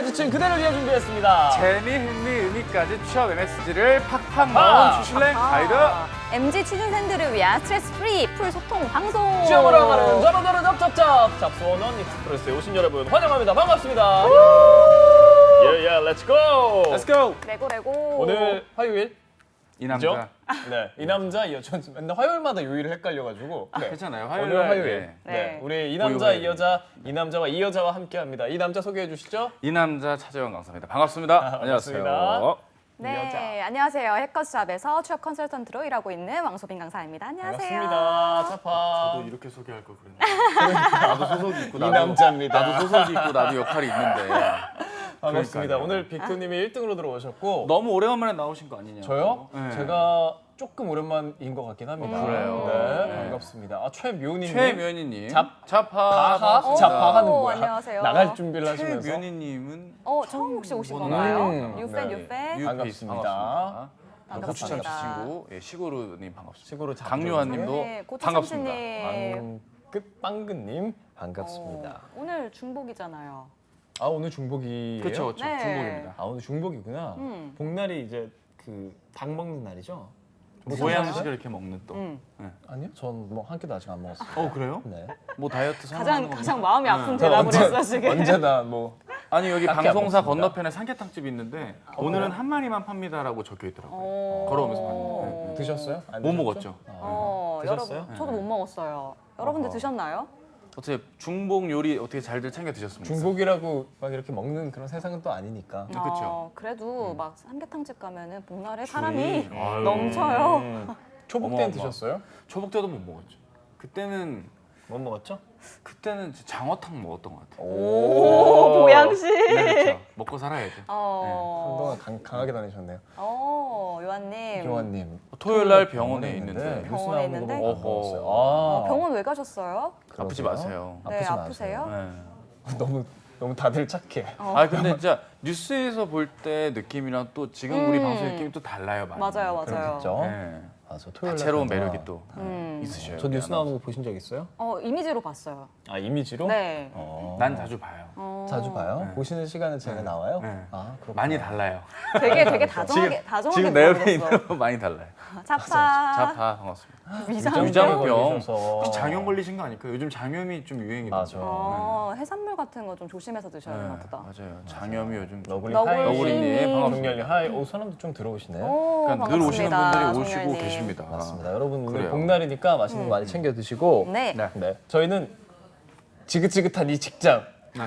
지친 그대를 위해 준비했습니다. 재미, 흥미, 의미까지 취업 MSG를 팍팍 넣은 추실랭 가이드. MG 취준생들을 위한 스트레스 프리 풀 소통 방송. 취업을 향하는 저러저러 접접접 잡수원원 익스프레스에 오신 여러분 환영합니다. 반갑습니다. 예예, 렛츠고. 렛츠고. 레고. 오늘 화요일. 이 남자. 네, 이 남자 이 여자. 맨날 화요일마다 요일을 헷갈려가지고. 네. 괜찮아요. 오늘 화요일. 네. 네. 우리 이 남자 이 여자, 이 남자와 이 여자와 함께합니다. 이 남자 소개해 주시죠. 이 남자 차재원 강사입니다. 반갑습니다. 안녕하세요. 반갑습니다. 네, 여자. 안녕하세요. 해커스잡에서 취업 컨설턴트로 일하고 있는 왕소빈 강사입니다. 안녕하세요. 반갑습니다. 차파. 저도 이렇게 소개할 걸 그랬는데. 나도 소속이 있고 이 남자입니다. 나도 소속이 있고 나도 역할이 있는데. 반갑습니다. 그러니까요. 오늘 빅토님이 1등으로 들어오셨고 너무 오래간만에 나오신 거 아니냐고. 저요? 네. 제가 조금 오랜만인 것 같긴 합니다. 그래요. 네, 네. 반갑습니다. 아, 최묘니님. 최면희님. 자파. 반갑습니다. 자파하는 뭐야? 안녕하세요. 나갈 준비를 하시면서. 최면희님은 처음 혹시 오신 건가요? 네. 뉴팬. 반갑습니다. 반갑습니다. 반갑습니다. 고추참치 친구 시구루님 반갑습니다. 식으로 강요한님도 네, 반갑습니다. 고추참치님. 끝빵근님 반갑습니다. 오늘 중복이잖아요. 아, 오늘 중복이에요? 그렇죠, 그렇죠. 네. 중복입니다. 아, 오늘 중복이구나. 복날이 이제 그 닭 먹는 날이죠? 보양식을 이렇게 먹는 또. 아니요, 전 뭐 한 끼도 아직 안 먹었어요. 그래요? 네. 뭐 다이어트 성공하는 가장 마음이 아픈 저 대답을 했어 지금. 언제나 뭐 아니 여기 딱히 안 방송사 먹습니다. 건너편에 삼계탕집이 있는데 오늘은 한 마리만 팝니다라고 적혀 있더라고요. 걸어오면서 봤는데. 드셨어요? 안 못 드셨죠? 먹었죠. 드셨어요? 여러분, 저도 못 먹었어요. 여러분들 드셨나요? 어떻게 중복 요리 어떻게 잘들 챙겨 드셨습니까? 중복이라고 막 이렇게 먹는 그런 세상은 또 아니니까. 그쵸. 그래도 막 삼계탕집 가면은 복날에 사람이 아유. 넘쳐요. 초복 어마어마. 때는 드셨어요? 초복 때도 못 먹었죠. 그때는 못 먹었죠? 장어탕 먹었던 것 같아요. 오, 보양식. 네, 그렇죠. 먹고 살아야죠. 한동안 강하게 다니셨네요. 요한님. 교환님. 토요일 날 병원에 있는데 뉴스 병원에 나오는 거 있는데? 보고 반가웠어요. 병원 왜 가셨어요? 아프지 마세요. 네, 아프지 아프세요? 네. 너무 다들 착해. 아 근데 진짜 뉴스에서 볼 때 느낌이랑 또 지금 우리 방송 느낌이 또 달라요, 많이. 맞아요. 그렇겠죠? 네. 저 토요일 다채로운 날 매력이 또 음. 있으셔요. 저 뉴스 나오는 거 보신 적 있어요? 이미지로 봤어요. 아, 이미지로? 네. 난 자주 봐요. 자주 봐요? 네. 보시는 시간에 제가 나와요? 네. 아, 그렇구나. 많이 달라요. 되게 다정하게 지금 내 옆에 보여줬어. 있는 거 많이 달라요. 차파. 자파 반갑습니다. 위장. 위장병. 걸리셔서. 혹시 장염 걸리신 거 아닐까요? 요즘 장염이 좀 유행이거든요. 맞아. 해산물 같은 거 좀 조심해서 드셔야 되나 보다. 맞아요. 장염이 요즘 너구리 너구리. 하이. 너구리님 반갑습니다. 동열님 하이. 사람도 좀 들어오시네요. 그러니까 늘 오시는 반갑습니다, 분들이 오시고 정열님. 계십니다. 맞습니다. 여러분 오늘 그래요. 복날이니까 맛있는 거 많이 챙겨 드시고 네. 네. 저희는 지긋지긋한 이 직장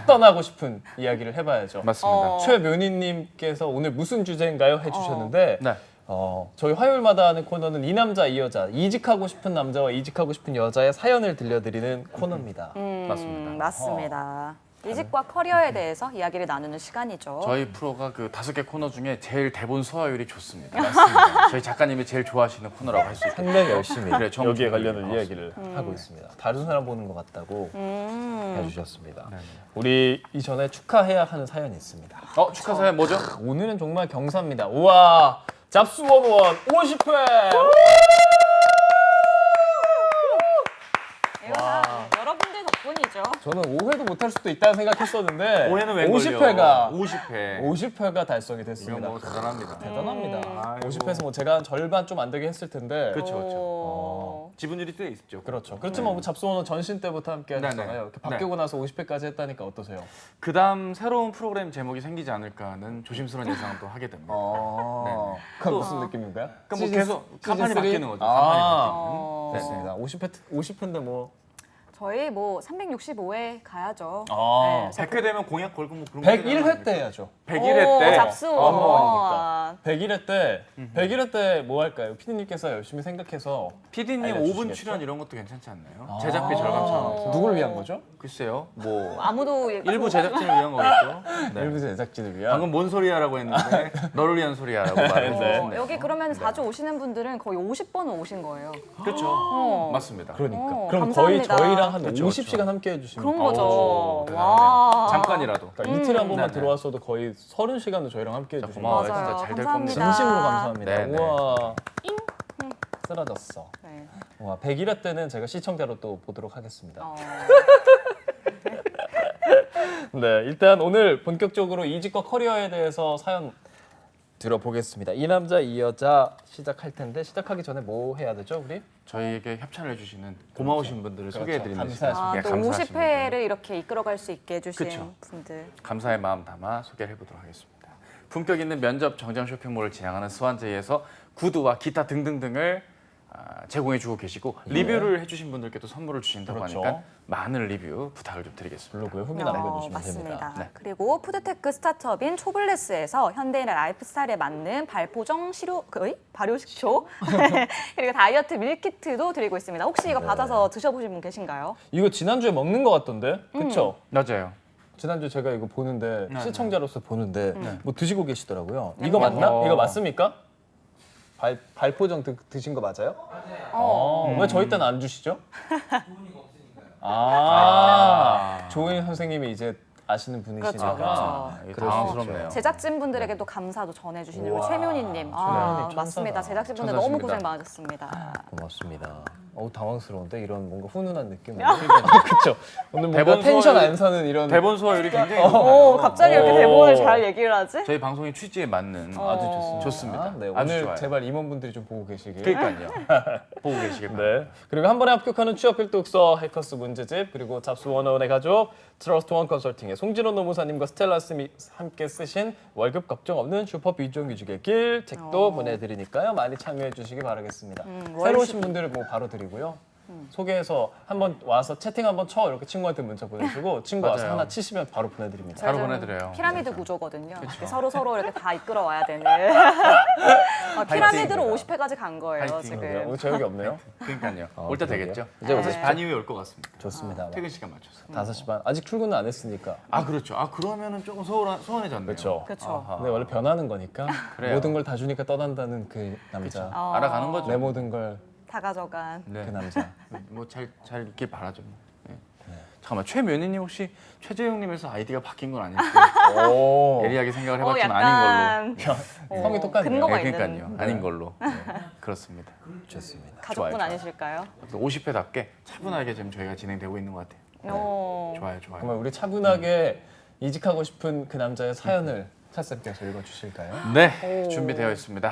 떠나고 싶은 이야기를 해봐야죠. 맞습니다. 최묘니님께서 오늘 무슨 주제인가요? 해주셨는데 네. 저희 화요일마다 하는 코너는 이 남자 이 여자 이직하고 싶은 남자와 이직하고 싶은 여자의 사연을 들려드리는 코너입니다. 맞습니다. 맞습니다. 이직과 커리어에 대해서 이야기를 나누는 시간이죠. 저희 프로가 그 5개 코너 중에 제일 대본 소화율이 좋습니다. 맞습니다. 저희 작가님이 제일 좋아하시는 코너라고 할 수 있어요. 상당히 열심히 그래, 정말 여기에 관련된 반갑습니다. 이야기를 하고 있습니다. 다른 사람 보는 것 같다고 음. 해주셨습니다. 네. 우리 이전에 축하해야 하는 사연이 있습니다. 축하 사연 뭐죠? 오늘은 정말 경사입니다. 우와, 잡수원원 50회. 이거 다 여러분들 덕분이죠. 저는 5회도 못할 수도 있다는 생각했었는데 올해는 웬 50회가 50회. 50회가 달성이 이건 됐습니다. 뭐 대단합니다. 대단합니다. 아이고. 50회에서 뭐 제가 한 절반 좀 안 되게 했을 텐데. 그렇죠, 그렇죠. 오. 지분율이 꽤 있죠. 그렇죠. 그렇지만 뭐 잡수원은 전신 때부터 함께 네네. 하셨잖아요. 이렇게 바뀌고 나서 50회까지 했다니까 어떠세요? 그다음 새로운 프로그램 제목이 생기지 않을까 하는 조심스러운 예상을 또 하게 됩니다. 그건 무슨 느낌인가요? 그러니까 뭐 계속 간판이 쓰리? 바뀌는 거죠. 어. 됐습니다. 50회인데 뭐 저희 뭐 365회 가야죠. 아, 네, 100회 되면 공약 걸고 뭐 그런 거 101회 때 해야죠. 101회 때 잡수원. 101회 때 101회 때 뭐 할까요? 피디님께서 열심히 생각해서 PD님 알려주시겠죠? 5분 출연 이런 것도 괜찮지 않나요? 제작비 절감 차원에서. 누구를 위한 거죠? 글쎄요. 뭐 아무도 일부 제작진을 위한 거겠죠. 네. 일부 제작진을 위한. 방금 뭔 소리야라고 했는데 너를 위한 소리야라고 말해 주셨네요. 여기 그러면 자주 오시는 분들은 거의 50번은 오신 거예요. 그렇죠. 맞습니다. 그러니까. 그럼 거의 감사합니다. 저희랑 한 그렇죠, 50시간 함께 해주시면 그런 거죠. 대단하네요. 와. 잠깐이라도. 그러니까 이틀에 한 번만 네네. 들어왔어도 거의 30시간을 저희랑 함께 해주시면 고마워요. 맞아요. 진짜 잘 될 감사합니다. 겁니다. 진심으로 감사합니다. 네네. 우와. 쓰러졌어. 네. 와, 101회 때는 제가 시청자로 또 보도록 하겠습니다. 네, 일단 오늘 본격적으로 이직과 커리어에 대해서 사연 들어보겠습니다. 이 남자 이 여자 시작할 텐데 시작하기 전에 뭐 해야 되죠, 우리? 저희에게 협찬을 해주시는 고마우신 분들을 소개해드리는 감사하십니다. 시간. 또 감사하신 50회를 이렇게 이끌어갈 수 있게 해주신 그쵸. 분들. 감사의 마음 담아 소개를 해보도록 하겠습니다. 품격 있는 면접 정장 쇼핑몰을 지향하는 스완제이에서 구두와 기타 등등등을 제공해주고 계시고 리뷰를 해주신 분들께도 선물을 주신다고 그렇죠. 하니까 많은 리뷰 부탁을 좀 드리겠습니다. 블로그에 후기 남겨주시면 맞습니다. 됩니다. 네. 그리고 푸드테크 스타트업인 초블레스에서 현대인의 라이프스타일에 맞는 발포정 발효식초 그리고 다이어트 밀키트도 드리고 있습니다. 혹시 이거 받아서 드셔보신 분 계신가요? 이거 지난주에 먹는 것 같던데? 그쵸? 맞아요. 지난주 제가 이거 보는데 네, 시청자로서 보는데 뭐 드시고 계시더라고요. 네, 이거 맞나? 어. 이거 맞습니까? 발포정 드신 거 맞아요? 왜 저희 때는 안 주시죠? 조은희 선생님이 이제 아시는 분이시니까 그렇죠. 이게 그럴 수 당황스럽네요. 제작진분들에게도 감사도 전해주시는 우리 최묘니님. 천사다. 맞습니다. 제작진분들 천사십니다. 너무 고생 많으셨습니다. 고맙습니다. 당황스러운데 이런 뭔가 훈훈한 느낌. 그렇죠. 오늘 뭔가 대본 텐션 소화율- 안 서는 이런 대본 소화율이 굉장히 오, 높아요. 갑자기 이렇게 대본을 잘 얘기를 하지? 저희 방송의 취지에 맞는 아주 좋습니다. 좋습니다. 네, 아주 오늘 좋아요. 제발 임원분들이 좀 보고 계시길. 그러니까요. 보고 계시길 바랍니다. 네. 그리고 한 번에 합격하는 취업 필독서 해커스 문제집 그리고 잡스 101의 가족 트러스트 원 컨설팅의 송진호 노무사님과 스텔라 스미 함께 쓰신 월급 걱정 없는 슈퍼 비정규직의 길 책도 보내드리니까요. 많이 참여해 주시기 바라겠습니다. 새로 오신 분들은 뭐 바로 드리고요. 소개해서 한번 와서 채팅 한번 쳐 이렇게 친구한테 문자 보내주고 친구 와서 맞아요. 하나 치시면 바로 보내드립니다. 바로 저희는 보내드려요. 피라미드 구조거든요. 이렇게 서로 이렇게 다 이끌어 와야 되는. 피라미드로 50회까지 간 거예요, 파이팅. 지금. 오늘 저녁이 없네요. 그러니까요. 올 때 그러게요. 되겠죠. 이제 이제 5시 네. 반 이후에 올 것 같습니다. 좋습니다. 퇴근 시간 맞춰서. 5시 반. 아직 출근은 안 했으니까. 아 그렇죠. 아 그러면은 조금 소원해졌네요. 그렇죠. 그렇죠. 아하. 근데 원래 변하는 거니까 그래요. 모든 걸 다 주니까 떠난다는 그 남자. 알아가는 거죠. 내 모든 걸 그 다 가져간. 네. 남자. 뭐 잘 있길 바라죠. 뭐. 네. 잠깐만 최면희님 혹시 최재형님에서 아이디가 바뀐 건 아닐지 오. 예리하게 생각을 해봤지만 아닌 성이 똑같네요. 근거가 걸로. 네, 그러니까요. 있는. 아닌 걸로. 네. 그렇습니다. 좋습니다. 가족분 좋아요. 아니실까요? 50회답게 차분하게 지금 저희가 진행되고 있는 것 같아요. 오. 좋아요. 그러면 우리 차분하게 이직하고 싶은 그 남자의 사연을 찰쌤께서 읽어주실까요? 네, 준비되어 있습니다.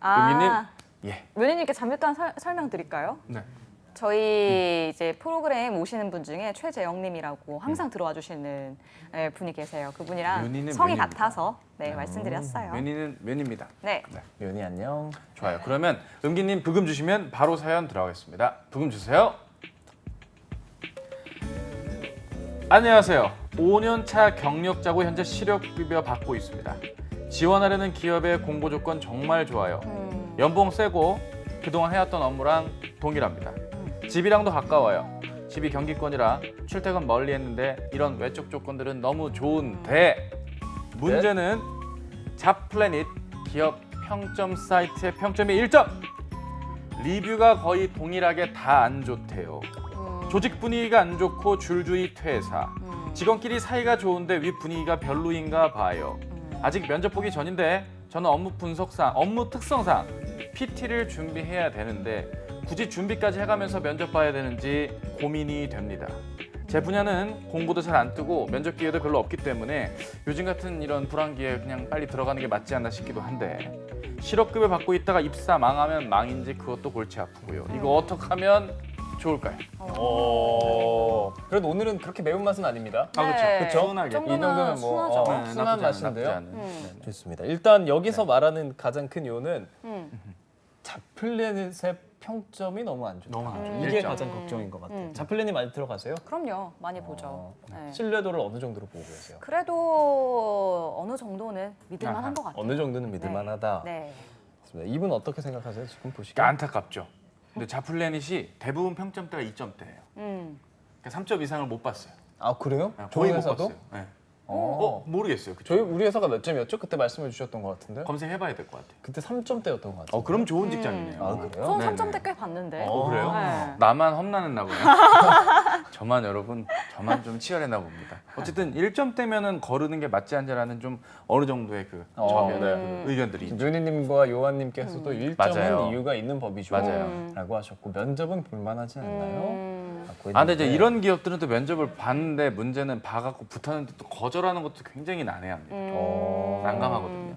아, 은기님, 예, 묘니님께 잠깐 설명드릴까요? 네. 저희 이제 프로그램 오시는 분 중에 최재영님이라고 항상 들어와 주시는 분이 계세요. 그분이랑 묘니는 성이 묘니입니다. 같아서 네, 말씀드렸어요. 면이는 면입니다. 네. 연이 안녕. 좋아요. 그러면 은기님 부금 주시면 바로 사연 들어가겠습니다. 부금 주세요. 안녕하세요. 5년차 경력자고 현재 실업급여 받고 있습니다. 지원하려는 기업의 공고 조건 정말 좋아요. 연봉 세고 그동안 해왔던 업무랑 동일합니다. 집이랑도 가까워요. 집이 경기권이라 출퇴근 멀리 했는데 이런 외적 조건들은 너무 좋은데 문제는 잡플래닛 기업 평점 사이트의 평점이 1점! 리뷰가 거의 동일하게 다 안 좋대요. 조직 분위기가 안 좋고 줄줄이 퇴사. 직원끼리 사이가 좋은데 윗 분위기가 별로인가 봐요. 아직 면접 보기 전인데 저는 업무 분석상, 업무 특성상 PT를 준비해야 되는데 굳이 준비까지 해가면서 면접 봐야 되는지 고민이 됩니다. 제 분야는 공고도 잘 안 뜨고 면접 기회도 별로 없기 때문에 요즘 같은 이런 불황기에 그냥 빨리 들어가는 게 맞지 않나 싶기도 한데 실업급여 받고 있다가 입사 망하면 망인지 그것도 골치 아프고요. 이거 어떻게 하면 좋을까요? 그래도 오늘은 그렇게 매운맛은 아닙니다. 아 그렇죠. 네. 그렇죠. 순하게. 이 정도면 이 정도면 뭐 순하죠. 네, 순한 나쁘지 맛인데요. 않은. 네. 좋습니다. 일단 여기서 말하는 가장 큰 이유는 잡플래닛의 평점이 너무 안 좋다. 너무 안 좋아요. 이게 일점. 가장 걱정인 것 같아요. 잡플래닛 많이 들어가세요? 그럼요. 많이 보죠. 네. 신뢰도를 어느 정도로 보고 계세요? 그래도 어느 정도는 믿을만한 아하. 것 같아요. 어느 정도는 믿을만하다. 네. 이분 어떻게 생각하세요? 지금 보시기에? 그러니까 안타깝죠. 근데 자플래닛이 대부분 평점대가 2점대예요. 그러니까 3점 이상을 못 봤어요. 아 그래요? 거의 저희 못 회사도? 봤어요. 네. 모르겠어요. 그쵸? 저희 우리 회사가 몇 점이었죠? 그때 말씀해 주셨던 것 같은데. 검색해봐야 될 것 같아요. 그때 3점대였던 것 같아요. 그럼 좋은 직장이네요. 아 그래요? 전 네네. 3점대 꽤 봤는데. 그래요? 네. 나만 험난했나 보네. 저만 여러분, 저만 좀 치열했나 봅니다. 어쨌든 1점대면은 거르는 게 맞지 않냐라는 좀 어느 정도의 그 저변의 그 의견들이 있죠. 묘니님과 요한님께서도 1점은 맞아요. 이유가 있는 법이죠. 맞아요. 라고 하셨고 면접은 볼만하지 않나요? 갖고 아, 근데 이제 있는데 이런 기업들은 또 면접을 봤는데 문제는 봐갖고 붙었는데 또 거절하는 것도 굉장히 난해합니다. 난감하거든요.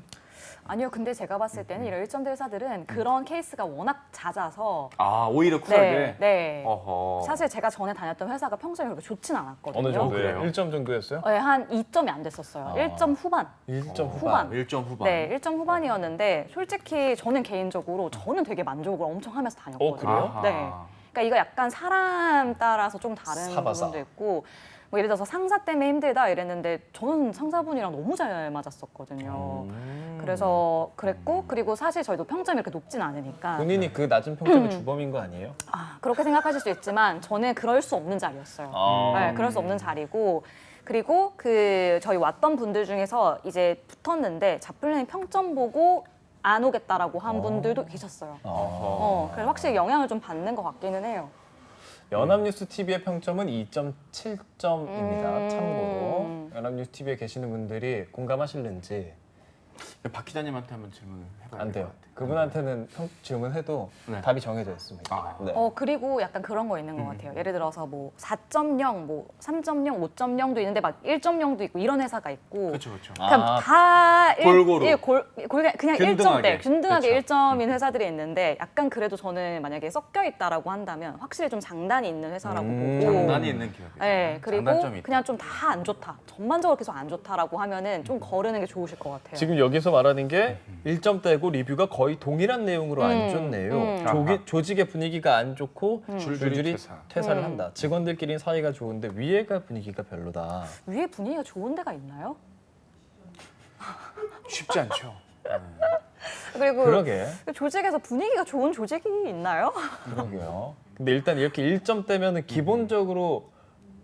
아니요, 근데 제가 봤을 때는 이런 1점대 회사들은 그런 케이스가 워낙 잦아서 아, 오히려 쿨하게. 네, 네. 어허. 사실 제가 전에 다녔던 회사가 평점이 그렇게 좋진 않았거든요. 어느 정도예요? 그래요? 1점 정도였어요? 네, 한 2점이 안 됐었어요. 1점 후반. 1점 후반. 1점 후반. 네, 1점 후반이었는데 솔직히 저는 개인적으로 저는 되게 만족을 엄청 하면서 다녔거든요. 그래요? 아하. 네. 그러니까 이거 약간 사람 따라서 좀 다른 사바사. 부분도 있고 뭐 예를 들어서 상사 때문에 힘들다 이랬는데 저는 상사분이랑 너무 잘 맞았었거든요. 그래서 그랬고 그리고 사실 저희도 평점이 이렇게 높진 않으니까 본인이 그 낮은 평점의 주범인 거 아니에요? 그렇게 생각하실 수 있지만 저는 그럴 수 없는 자리였어요. 네, 그럴 수 없는 자리고 그리고 그 저희 왔던 분들 중에서 이제 붙었는데 자플랜 평점 보고 안 오겠다라고 한 분들도 계셨어요. 그래서 확실히 영향을 좀 받는 것 같기는 해요. 연합뉴스 TV의 평점은 2.7점입니다. 참고로 연합뉴스 TV에 계시는 분들이 공감하실는지 박 기자님한테 한번 질문을 해봐야 안 될 돼요. 것 같아요. 그분한테는 질문해도 네. 답이 정해져 있습니다. 아. 네. 그리고 약간 그런 거 있는 것 같아요. 예를 들어서 뭐 4.0, 뭐 3.0, 5.0도 있는데 막 1.0도 있고 이런 회사가 있고 그렇죠, 그렇죠. 그냥 아, 다 골고루. 그냥 균등하게. 1점대, 균등하게 그렇죠. 1점인 회사들이 있는데 약간 그래도 저는 만약에 섞여 있다라고 한다면 확실히 좀 장단이 있는 회사라고 보고 장단이 있는 기업이죠. 네, 그리고 장단점이 있다. 그냥 좀 다 안 좋다. 전반적으로 계속 안 좋다라고 하면은 좀 거르는 게 좋으실 것 같아요. 지금 여기서 말하는 게 1점대고 리뷰가 거의 동일한 내용으로 안 좋네요. 아하. 조직의 분위기가 안 좋고 줄줄이 줄줄이 퇴사. 퇴사를 한다. 직원들끼리는 사이가 좋은데 위에가 분위기가 별로다. 위에 분위기가 좋은 데가 있나요? 쉽지 않죠. 그리고 그러게. 조직에서 분위기가 좋은 조직이 있나요? 그러게요. 근데 일단 이렇게 1점대면은 기본적으로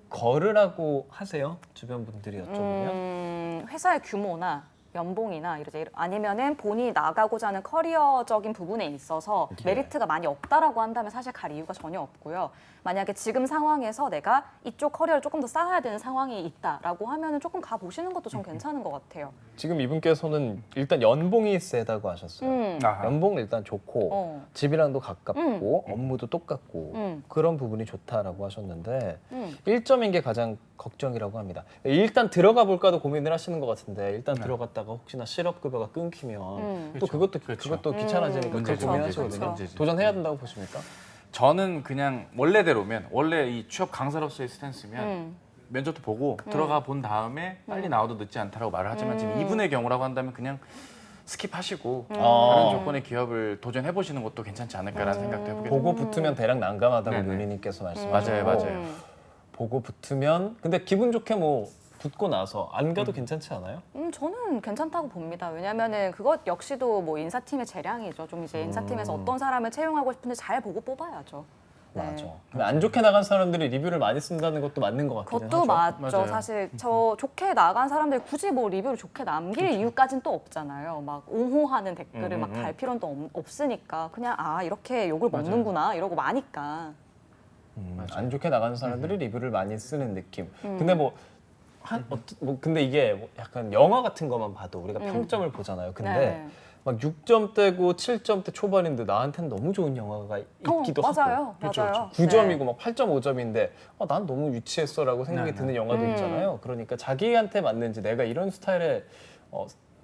거르라고 하세요? 주변 분들이 여쭤보면. 회사의 규모나 연봉이나 이러지 아니면은 본인이 나가고자 하는 커리어적인 부분에 있어서 메리트가 많이 없다라고 한다면 사실 갈 이유가 전혀 없고요. 만약에 지금 상황에서 내가 이쪽 커리어를 조금 더 쌓아야 되는 상황이 있다라고 하면은 조금 가 보시는 것도 좀 괜찮은 것 같아요. 지금 이분께서는 일단 연봉이 세다고 하셨어요. 아하. 연봉 일단 좋고 집이랑도 가깝고 업무도 똑같고 그런 부분이 좋다라고 하셨는데 1점인 게 가장 걱정이라고 합니다. 일단 들어가 볼까도 고민을 하시는 것 같은데 일단 들어갔다가 혹시나 실업급여가 끊기면 또 그것도 귀찮아지니까 그 문제죠. 고민하시거든요. 문제죠. 도전해야 된다고 보십니까? 저는 그냥 원래대로면 원래 이 취업 강사로서의 스탠스면 면접도 보고 들어가 본 다음에 빨리 나와도 늦지 않다라고 말을 하지만 지금 이분의 경우라고 한다면 그냥 스킵하시고 다른 조건의 기업을 도전해 보시는 것도 괜찮지 않을까라는 생각도 해보게 됩니다. 보고 붙으면 대략 난감하다고 네네. 유미님께서 말씀하셨고 맞아요. 보고 붙으면 근데 기분 좋게 뭐 붙고 나서 안 가도 괜찮지 않아요? 저는 괜찮다고 봅니다. 왜냐면은 그것 역시도 뭐 인사팀의 재량이죠. 좀 이제 인사팀에서 어떤 사람을 채용하고 싶은지 잘 보고 뽑아야죠. 네. 맞아. 근데 안 좋게 나간 사람들이 리뷰를 많이 쓴다는 것도 맞는 것 같긴 그것도 하죠. 맞죠. 맞아요. 사실 저 좋게 나간 사람들이 굳이 뭐 리뷰를 좋게 남길 이유까지는 또 없잖아요. 막 옹호하는 댓글을 막 달 필요는 또 없으니까 그냥 이렇게 욕을 먹는구나 이러고 마니까. 안 좋게 나가는 사람들이 리뷰를 많이 쓰는 느낌. 근데 뭐 근데 이게 뭐 약간 영화 같은 것만 봐도 우리가 평점을 보잖아요. 근데 네. 막 6점대고 7점대 초반인데 나한테는 너무 좋은 영화가 있기도 맞아요. 하고 맞아요. 9점이고 막 8.5점인데 난 너무 유치했어라고 생각이 네, 드는 영화도 있잖아요. 그러니까 자기한테 맞는지 내가 이런 스타일의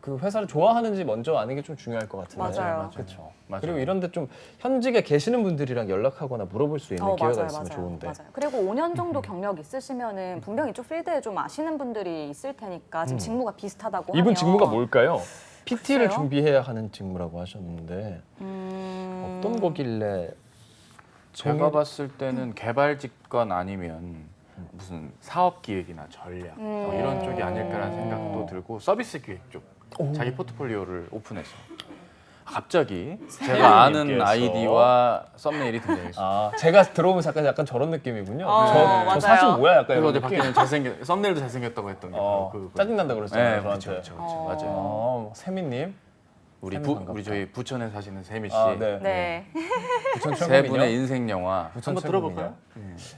그 회사를 좋아하는지 먼저 아는 게 좀 중요할 것 같은데. 맞아요. 그렇죠. 맞아요. 그리고 이런데 좀 현직에 계시는 분들이랑 연락하거나 물어볼 수 있는 기회가 있으면 좋은데. 맞아요. 그리고 5년 정도 경력 있으시면은 분명히 이쪽 필드에 좀 아시는 분들이 있을 테니까 지금 직무가 비슷하다고 하면 이분 직무가 뭘까요? PT를 글쎄요? 준비해야 하는 직무라고 하셨는데 어떤 거길래 제가 봤을 때는 개발직건 아니면 무슨 사업 기획이나 전략 이런 쪽이 아닐까라는 생각도 들고 서비스 기획 쪽 자기 포트폴리오를 오픈해서 갑자기 제가 아는 님께서. 아이디와 썸네일이 등장했어요. 제가 들어오면 약간 저런 느낌이군요. 맞아요. 저 사실 뭐야 약간 그리고 이런 어제 느낌. 밖에는 잘생겨 썸네일도 잘생겼다고 했던 게 짜증난다 그랬잖아요. 네, 저한테. 그렇죠. 맞아요. 세미님. 우리 저희 부천에 사시는 세미 씨. 네. 네. 부천 세 최고민요? 분의 인생 영화 부천 한번 들어볼까요?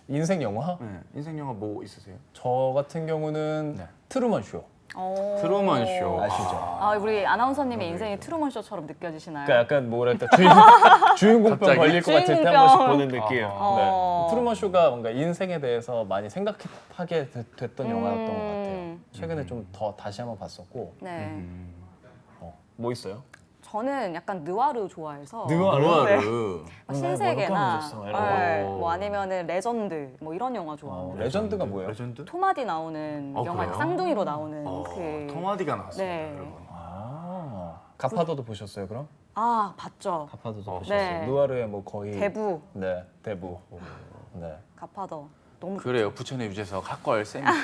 인생 영화? 네. 인생 영화 뭐 있으세요? 저 같은 경우는 네. 트루먼 쇼. 트루먼 쇼. 아시죠? 아, 우리 아나운서님의 인생이 트루먼 쇼처럼 느껴지시나요? 그러니까 약간 뭐랄까 주인공병 갑자기? 걸릴 것 같을 때 한 주인공병. 번씩 보는 느낌. 어. 네. 트루먼 쇼가 뭔가 인생에 대해서 많이 생각하게 됐던 영화였던 것 같아요. 최근에 좀 더 다시 한번 봤었고. 네. 뭐 있어요? 저는 약간 느와르 좋아해서 누아르. 신세계나 뭐 네, 뭐 아니면은 레전드 뭐 이런 영화 좋아합니다. 레전드가 뭐예요? 레전드? 토마디 나오는 영화 그래요? 쌍둥이로 나오는 그 토마디가 나왔어요. 네. 여러분. 가파도도 보셨어요, 그럼? 아, 봤죠. 가파도도 네. 보셨어요. 누아르의 뭐 거의 대부 네, 대부. 네. 가파도 너무 그래요. 부천의 유재석 학걸 쌤이시.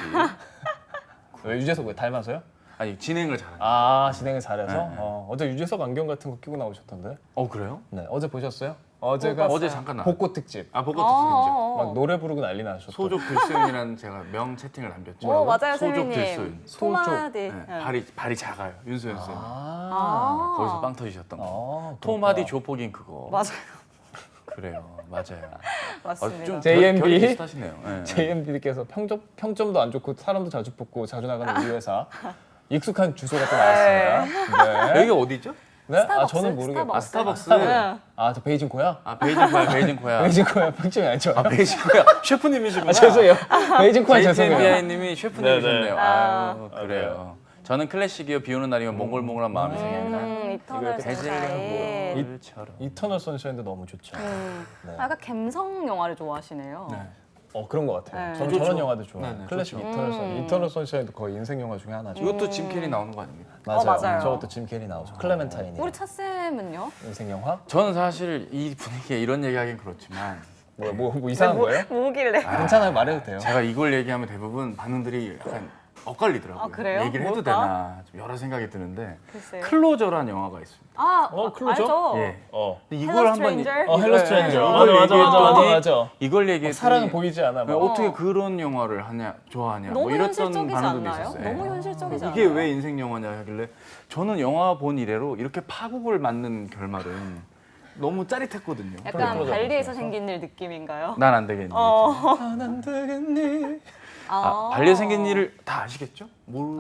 왜 유재석 왜 닮아서요? 아니 진행을 잘하네. 아, 진행을 잘해서? 네, 네. 어제 유재석 안경 같은 거 끼고 나오셨던데? 그래요? 네, 어제 보셨어요? 어제가 봤어요. 어제 잠깐 나. 복고 특집. 복고 특집이죠. 막 노래 부르고 난리 나셨죠. 소족 들소윤이라는 제가 명 채팅을 남겼죠. 오, 맞아요, 소족 선생님. 들소윤. 토마디. 네, 발이 작아요. 윤소연 쌤. 아, 거기서 빵 터지셨던 거. 그렇구나. 토마디 조폭인 그거. 맞아요. 그래요. 맞아요. 맞습니다. 좀 JMB. 결이 비슷하시네요. 네. JMB님께서 평점도 안 좋고 사람도 자주 뽑고 자주 나가는 우리 회사. 익숙한 주소가 또 나왔습니다. 네. 여기가 어디죠? 네? 아, 스타벅스? 저는 모르겠어요. 스타벅스. 스타벅스. 네. 아, 저 베이징 코야? 베이징 코야, 베이징 코야. 베이징 코야 평점이 안 좋아요. 베이징 코야. 셰프님이시구나. 아, 죄송해요. 베이징 코야 죄송해요. JTBI님이 셰프님이셨네요. 네네. 아유, 그래요. 저는 클래식이요. 비 오는 날이면 몽골몽골한 마음이 생깁니다. 이터널 선샤인. 물처럼. 이터널 선샤인도 너무 좋죠. 네. 약간 감성 영화를 좋아하시네요. 네. 그런 것 같아요. 네. 저는 좋죠. 저런 영화도 좋아해요. 네, 네, 클래식 좋죠. 이터널 선샤인도 거의 인생 영화 중에 하나죠. 이것도 짐 캐리 나오는 거 아닙니까? 맞아요. 저것도 짐 캐리 나오죠. 클레멘타인이 우리 차쌤은요? 인생 영화? 저는 사실 이 분위기에 이런 얘기하긴 그렇지만 뭐 이상한 거예요? 뭐길래? 괜찮아요. 말해도 돼요. 제가 이걸 얘기하면 대부분 반응들이 약간 엇갈리더라고요. 아, 그래요? 얘기를 해도 뭘까? 되나 좀 여러 생각이 드는데 글쎄요. 클로저라는 영화가 있습니다. 클로저? 알죠? 예. 헬로 근데 이걸 한번 스트레인저? 헬로 스트레인저. 이걸 얘기했더니 이걸 얘기했더니 사랑은 보이지 않아. 막. 어떻게 그런 영화를 좋아하냐 너무 뭐 이랬던 현실적이지 반응들이 않나요? 있었어요. 너무 현실적이지 이게 않아요? 왜 인생 영화냐 하길래 저는 영화 본 이래로 이렇게 파국을 맞는 결말은 너무 짜릿했거든요. 약간 클로저 발리에서 보면서. 생긴 일 느낌인가요? 난 안 되겠니? 안 되겠니? 발리에 생긴 일을 다 아시겠죠?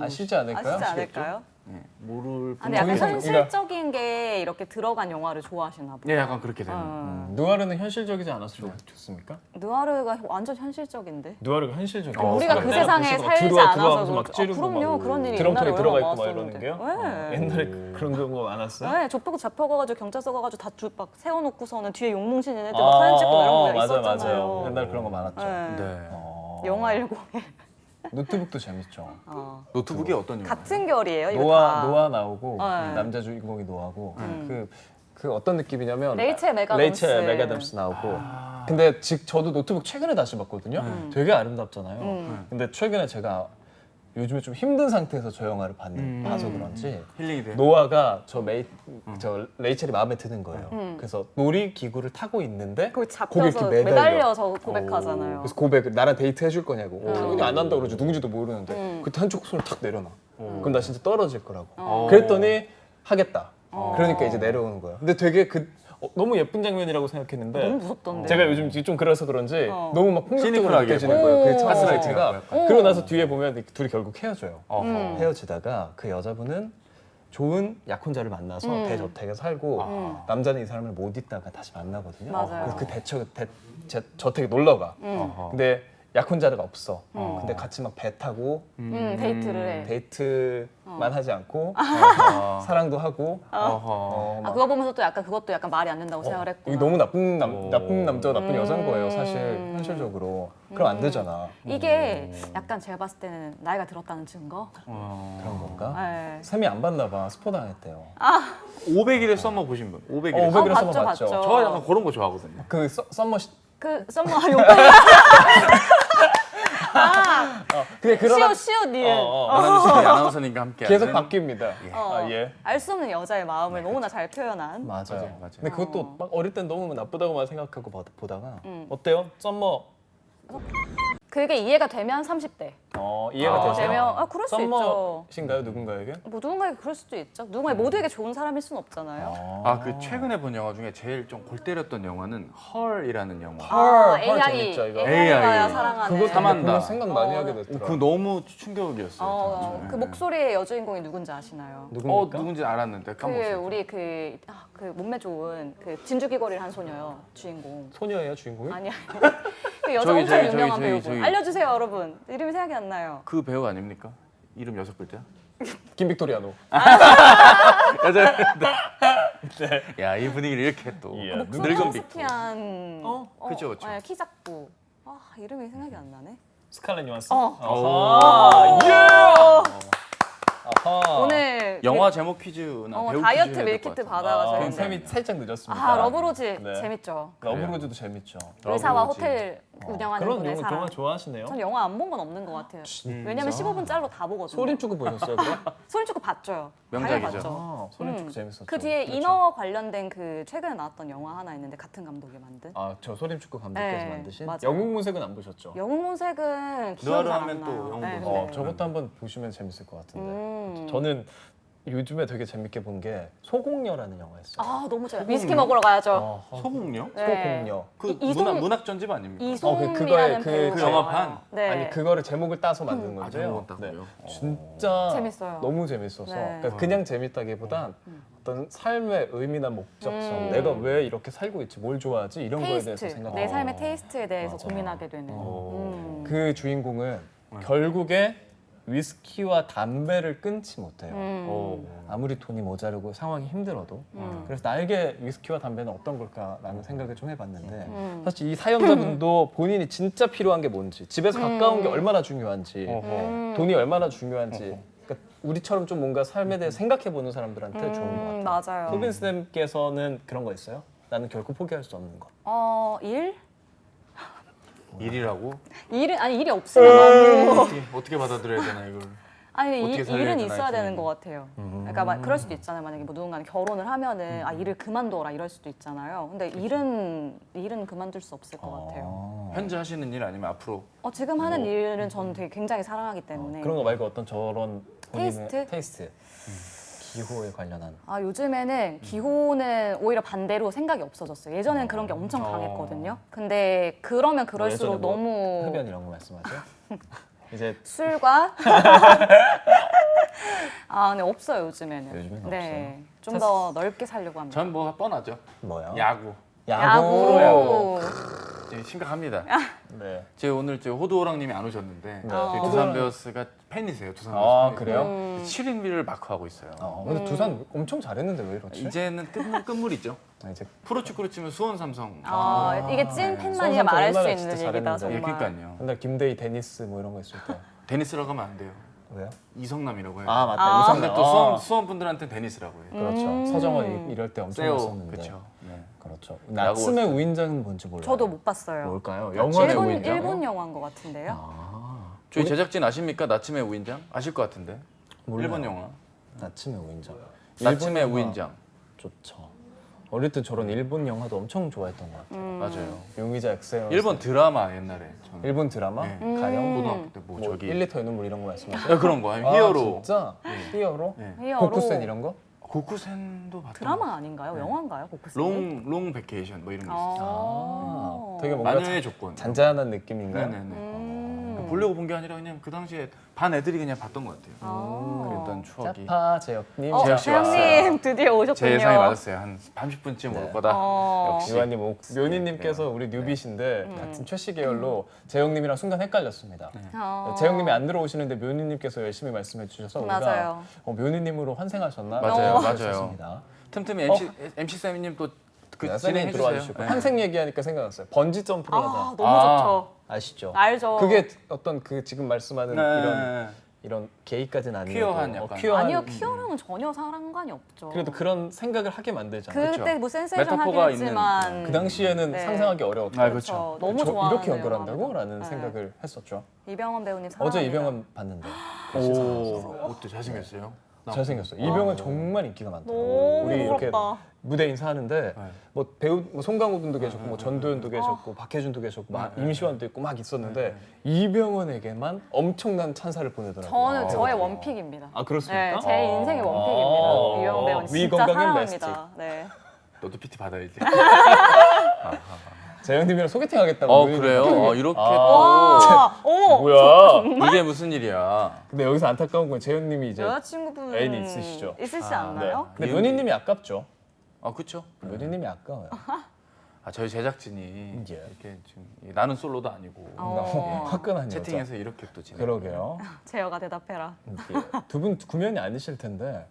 아시지 않을까요? 아시지 않을까요? 네, 모를 아, 근데 약간 거기서 현실적인 게 이렇게 들어간 영화를 좋아하시나 보다. 예, 약간 그렇게 되는. 누아르는 현실적이지 않아서 좋습니까? 느와르가 완전 현실적인데. 누아르가 현실적이야. 우리가 그 세상에 살지 않아서 막 찌르고 그럼요. 막 그런 일이 드럼통에 옛날에 들어가 얼마나 있고 막 이러는 많았었는데. 게요? 네. 옛날에 그런 경우가 많았어요? 네, 좁혀고 잡혀가지고 경찰서 가가지고 막 세워놓고서는 뒤에 용뭉치는 애들 막 사진 찍고 이런 거 맞아요, 있었잖아요. 맞아요. 옛날 그런 거 많았죠. 네. 네. 영화 10에 노트북도 재밌죠. 노트북이 어떤 영화? 같은 결이에요. 이거 다. 노아 나오고 네. 남자 주인공이 노아고 그 어떤 느낌이냐면 레이첼 맥아담스. 레이첼 맥아담스 나오고 근데 저도 노트북 최근에 다시 봤거든요. 되게 아름답잖아요. 근데 최근에 제가 요즘에 좀 힘든 상태에서 저 영화를 봐서 그런지 힐링이 돼. 노아가 저 레이첼이 마음에 드는 거예요. 그래서 놀이기구를 타고 있는데 거기 거기 이렇게 잡혀서 매달려. 매달려서 고백하잖아요. 그래서 고백을 나랑 데이트 해줄 거냐고 당연히 안 한다고 그러지 누군지도 모르는데 그때 한쪽 손을 탁 내려놔 그럼 나 진짜 떨어질 거라고 그랬더니 하겠다 그러니까 이제 내려오는 거예요 근데 되게 너무 예쁜 장면이라고 생각했는데 너무 무섭던데. 제가 요즘 좀 그래서 그런지 너무 막 폭력적으로 시니컬하게. 느껴지는 거예요 그 가스라이팅가 약간. 그러고 나서 뒤에 보면 둘이 결국 헤어져요 어허. 헤어지다가 그 여자분은 좋은 약혼자를 만나서 대저택에 살고 남자는 이 사람을 못 있다가 다시 만나거든요. 맞아요. 그래서 그 저택에 놀러 가. 어허. 근데 약혼자가 없어. 근데 같이 막 배 타고 데이트를 해. 데이트만 하지 않고 어허. 사랑도 하고 어허. 그거 보면서 또 약간 그것도 약간 말이 안 된다고 생각을 했고. 이게 너무 나쁜 남자 나쁜 여자인 거예요 사실 현실적으로. 그럼 안 되잖아. 이게 약간 제가 봤을 때는 나이가 들었다는 증거. 그런 건가? 네. 쌤이 안 봤나 봐. 스포 당했대요. 500일의 썸머 보신 분? 500일의 500일의 봤죠, 썸머 봤죠. 봤죠. 저 약간 그런 거 좋아하거든요. 그 썸머 그 썸머 용팔 근데 그러다 시옷 니은. 아나운서님과 함께 계속 바뀝니다. 예. 알 수 없는 여자의 마음을 너무나 잘 표현한. 맞아요. 맞아요. 근데 그것도 막 어릴 땐 너무 나쁘다고만 생각하고 보다가 어때요? 썸머 그게 이해가 되면 30대. 이해가 되세요? 되면 그럴 수 있죠. 썸머신가요 누군가에게? 뭐 누군가에게 그럴 수도 있죠. 누군가에게 모두에게 좋은 사람일 수는 없잖아요. 그 최근에 본 영화 중에 제일 좀 골 때렸던 영화는 헐이라는 영화. 헐 AI, 재밌죠, 이거. AI가 AI. 사랑하는. 그거 사만다. 보면 생각 많이 하게 그거 됐더라고요. 너무 충격이었어요. 그 목소리의 여주인공이 누군지 아시나요? 누굽니까? 누군지 알았는데 그 까먹었어요. 우리 그 몸매 좋은 그 진주 귀걸이를 한 소녀요 주인공. 소녀예요 주인공이? 아니야. 그 여자 저기, 엄청 저기, 유명한 저기, 배우고. 저기. 알려주세요 여러분. 이름이 생각이 안 나요. 그 배우 아닙니까? 이름 6글자? 김빅토리아노. 여자. 네. 야, 이 분위기를 이렇게 또 예. 목소리 늙은 빅토. 허스키한. 그쵸, 그쵸. 키 작고. 이름이 생각이 안 나네. 스칼렛 요한슨? 어. 아하. 예! 아하. 오늘 영화 제목 퀴즈나 배우 다이어트 퀴즈 해야 될것 밀키트 같아요. 받아가서 그럼 했는데. 쌤이 살짝 늦었습니다. 러브로즈 네. 재밌죠. 러브로즈도 재밌죠. 의사와 러브로즈. 호텔 운영하는 그런 분의 영화 사랑. 정말 좋아하시네요. 전 영화 안 본 건 없는 것 같아요. 왜냐면 15분짜리로 다 보거든요. 소림축구 보셨어요? 그럼? 소림축구 봤죠. 명작이죠. 당연히 봤죠. 소림축구 재밌었죠. 그 뒤에 그렇죠. 인어 관련된 그 최근에 나왔던 영화 하나 있는데 같은 감독이 만든. 저 소림축구 감독께서 네, 만드신 맞아요. 영웅문색은 안 보셨죠? 영웅문색은 기억이 누아르 잘 하면 안 또 나요. 영웅문색. 네. 저것도 한번 보시면 재밌을 것 같은데. 음. 저는 요즘에 되게 재밌게 본 게 소공녀라는 영화였어요. 너무 좋아요. 위스키 먹으러 가야죠. 소공녀? 네. 소공녀. 그 이송- 문학 전집 아닙니까? 이송이라는 그 배우가 영화판? 나와요. 네. 아니 그거를 제목을 따서 만든 아, 건데요. 제목은 따고요? 진짜 재밌어요. 너무 재밌어서 네. 그러니까 그냥 재밌다기보단 어떤 삶의 의미나 목적성, 내가 왜 이렇게 살고 있지, 뭘 좋아하지 이런 거에 대해서 테이스트. 생각. 내 삶의 테이스트에 대해서 맞아. 고민하게 되는. 그 주인공은 결국에 위스키와 담배를 끊지 못해요. 아무리 돈이 모자르고 상황이 힘들어도. 그래서 나에게 위스키와 담배는 어떤 걸까라는 생각을 좀 해봤는데 사실 이 사연자분도 본인이 진짜 필요한 게 뭔지, 집에서 가까운 게 얼마나 중요한지, 돈이 얼마나 중요한지 그러니까 우리처럼 좀 뭔가 삶에 대해 생각해보는 사람들한테 좋은 것 같아요. 맞아요. 소빈 쌤께서는 그런 거 있어요? 나는 결코 포기할 수 없는 것. 일? 일이라고? 일이 없으면 너무 어떻게 받아들여야 되나 이걸? 아니 어떻게 살려야 일은 되나 있어야 되는 했더니. 것 같아요. 그러니까 막 그럴 수도 있잖아요. 만약에 뭐 누군가는 결혼을 하면은 일을 그만둬라 이럴 수도 있잖아요. 근데 일은 그만둘 수 없을 것 같아요. 현재 하시는 일 아니면 앞으로? 지금 하는 일은 저는 되게 굉장히 사랑하기 때문에. 그런 거 말고 어떤 저런 본인의 테이스트? 테이스트. 기호에 관련한. 요즘에는 기호는 오히려 반대로 생각이 없어졌어요. 예전엔 그런 게 엄청 강했거든요. 근데 그러면 그럴수록 예전에 뭐 너무 흡연 이런 거 말씀하죠? 이제 술과 근데 없어요 요즘에는. 요즘에는 네, 좀 더 넓게 살려고 합니다. 전 뭐 뻔하죠. 뭐요? 야구. 야구. 이제 심각합니다. 네. 제가 오늘 호두호랑님이 안 오셨는데 네. 저희 두산 베어스가 팬이세요. 두산 베어스. 아, 팬이세요. 그래요? 7인비를 마크하고 있어요. 근데 두산 엄청 잘했는데 왜 이러지? 이제는 끝물이죠. 이제 프로축구로 치면 수원 삼성. 이게 찐 팬만이 수원 말할 수 삼성 있는 옛날에 얘기다 진짜 예, 정말. 그러니까요. 근데 김대희 데니스 뭐 이런 거 있을 때 데니스라고 하면 안 돼요. 왜요? 이성남이라고 해요. 맞다. 이성남. 근데 또 수원 분들한테 데니스라고 해요. 그렇죠. 서정원 이럴 때 엄청 세오. 했었는데. 그렇죠. 네. 그렇죠. 나츠메 우인장은 뭔지 몰라요. 저도 못 봤어요. 뭘까요? 영화의 우인장. 일본 영화인 것 같은데요. 저희 제작진 아십니까? 나츠메 우인장? 아실 것 같은데. 몰라요. 일본 영화. 나츠메 우인장. 나츠메 일본 영화 우인장. 좋죠. 어릴 때 저런 일본 영화도 엄청 좋아했던 것 같아요. 맞아요. 용의자 엑세어. 일본 드라마 옛날에. 저는. 일본 드라마? 네. 가영? 고등학교 때 뭐 뭐 저기 1리터 눈물 이런 거 말씀하세요? 야, 그런 거 아니면 히어로. 진짜? 히어로? 네. 히어로. 고쿠센 이런 거? 고쿠센도 봤던 드라마 아닌가요? 영화인가요? 고쿠스. 롱 베케이션 뭐 이런 게 있었어요. 되게 뭔가 마녀의 조건. 잔잔한 느낌인가요? 네네네. 보려고 본 게 아니라 그냥 그 당시에 반 애들이 그냥 봤던 것 같아요. 그랬던 추억이. 짜파 재혁님. 재혁 씨 재영님 드디어 오셨군요. 제 예상이 맞았어요. 한 30분쯤 올 거다. 역시. 유한님, 묘니님께서 우리 뉴비신데 같은 최씨 계열로 재영님이랑 순간 헷갈렸습니다. 재영님이 안 들어오시는데 묘니님께서 열심히 말씀해 주셔서 우리가 맞아요. 묘니님으로 환생하셨나? 맞아요, 맞아요. 틈틈이 MC 쌤님 또 그 쌤님 진행해 들어와 주세요. 주시고 네. 환생 얘기하니까 생각났어요. 번지 점프를 하다. 너무 좋죠. 아시죠? 알죠. 그게 어떤 그 지금 말씀하는 네. 이런 게이까지는 아니고 퀴어한 약간. 퀴어한 아니요, 퀴어랑은 전혀 상관이 없죠. 그래도 그런 생각을 하게 만들잖아요. 그때 그렇죠. 뭐 센세이션 메타포가 하긴 했지만 그 당시에는 네. 상상하기 어려웠죠. 아, 그렇죠. 너무 좋아하는 이렇게 연결한다고? 영화입니다. 라는 네. 생각을 했었죠. 이병헌 배우님 사랑합니다. 어제 이병헌 봤는데. 오, 어때 잘생겼어요? 잘생겼어요. 이병헌 정말 인기가 많더라고요. 너무 우리 이렇게 부럽다. 무대 인사하는데 네. 뭐 배우 뭐 송강호 군도 계셨고 뭐 전도연도 계셨고 박해준도 계셨고 막 임시완도 있고 막 있었는데 이병헌에게만 엄청난 찬사를 보내더라고요. 저는 저의 원픽입니다. 아 그렇습니까? 네, 제 인생의 원픽입니다. 이병헌 배우는 위 진짜 건강엔 사랑합니다. 네. 너도 PT 받아야지. 재영님이랑 소개팅 하겠다고. 눈이 그래요? 이렇게. 이렇게 와, 어머. 뭐야? 이게 무슨 일이야? 근데 여기서 안타까운 건 재영님이 이제 여자친구분 애인이 있으시죠? 있으시지 네. 않나요? 근데 은희님이 아깝죠. 그쵸? 은희님이 아까워요. 저희 제작진이 예. 이렇게 지금 나는 솔로도 아니고 어. 화끈한 여자. 채팅에서 이렇게 또 진행. 그러게요. 제어가 대답해라. 두 분 구면이 아니실 텐데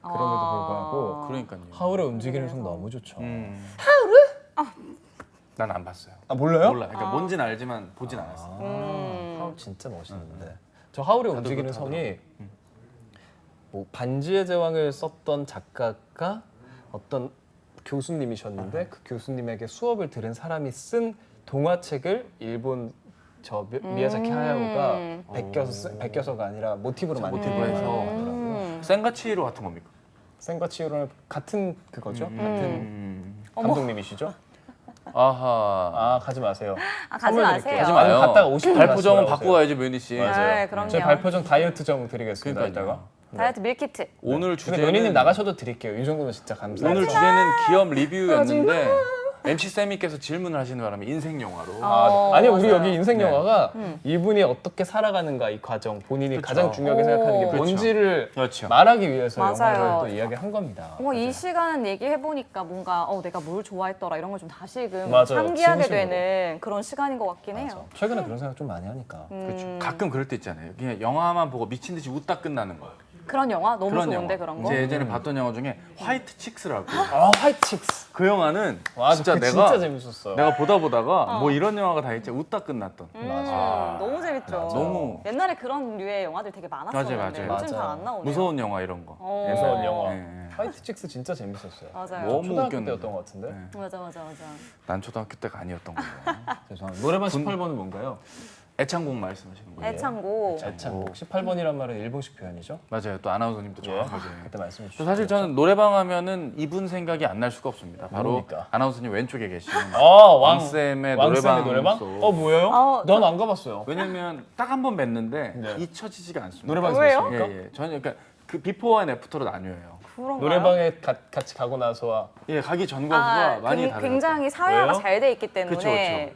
그럼에도 불구하고 그러니까요. 하울의 움직이는 성 너무 좋죠. 난 안 봤어요. 아 몰라요? 몰라. 그러니까 뭔지는 알지만 보진 않았어. 하울 진짜 멋있는데 저 하울의 움직이는 성이 뭐 반지의 제왕을 썼던 작가가 어떤 교수님이셨는데 그 교수님에게 수업을 들은 사람이 쓴 동화책을 일본 저 미야자키 하야오가 베껴서가 아니라 모티브로 만들고 해서 하더라고요. 센가치히로 같은 겁니까? 센과 치히로는 같은 그거죠? 같은 어머. 감독님이시죠? 아하. 아 가지 마세요. 가지 선물 마세요. 드릴게요. 가지 마요. 갔다가 50분 발표정은 다시 받고 돌아오세요. 가야지 매니 씨. 맞아요. 네, 그럼요. 저희 발표정 다이어트정 드리겠습니다. 그러니까요. 이따가. 다이어트 밀키트. 오늘 근데 주제는 연희님 나가셔도 드릴게요. 이 정도면 진짜 감사해요. 오늘 주제는 기업 리뷰였는데 MC 쌤이께서 질문을 하시는 바람에 인생 영화로. 아니 우리 맞아요. 여기 인생 영화가 이분이 어떻게 살아가는가 이 과정 본인이 그쵸. 가장 중요하게 생각하는 게 그쵸. 뭔지를 그렇죠. 말하기 위해서 맞아요. 영화를 또 이야기한 겁니다. 이 시간 얘기해 보니까 뭔가 내가 뭘 좋아했더라 이런 걸 좀 다시금 맞아요. 상기하게 진심으로. 되는 그런 시간인 것 같긴 맞아. 해요. 최근에 그런 생각 좀 많이 하니까. 그렇죠. 가끔 그럴 때 있잖아요. 그냥 영화만 보고 미친 듯이 웃다 끝나는 거. 그런 영화 너무 그런 좋은데 영화. 그런 거. 이제 예전에 봤던 영화 중에 화이트 칙스라고. 화이트 칙스. 그 영화는 와, 진짜 그거 내가 진짜 재밌었어요. 내가 보다가 뭐 이런 영화가 다 있지 웃다 끝났던. 맞아. 너무 재밌죠. 맞아. 너무 옛날에 그런 류의 영화들 되게 많았었는데 맞아요. 요즘 맞아요. 잘 안 나오네요. 무서운 영화 이런 거. 무서운 영화. 네. 화이트 칙스 진짜 재밌었어요. 맞아요. 너무 초등학교 웃겼는데. 때였던 것 같은데. 네. 맞아. 난 초등학교 때가 아니었던 거예요. 죄송합니다. 노래방 18번은 뭔가요? 애창곡 말씀하시는 거예요. 애창고. 애창곡. 18번이란 말은 일본식 표현이죠? 맞아요. 또 아나운서님도 예. 정확하게. 그때 말씀해 주시죠. 사실 저는 노래방 하면은 이분 생각이 안 날 수가 없습니다. 바로 뭡니까? 아나운서님 왼쪽에 계시는 왕쌤의 왕쌤의 노래방. 노래방? 속. 뭐예요? 난 안 가봤어요. 왜냐면 딱 한 번 뵀는데 네. 잊혀지지가 않습니다. 노래방에서 왜요? 뵀습니까? 예. 저는 그러니까 그 비포와 애프터로 나뉘어요. 그런가요? 노래방에 같이 가고 나서와 예, 가기 전과 후가 많이 다르죠. 굉장히 사회화가 왜요? 잘 돼 있기 때문에 그쵸.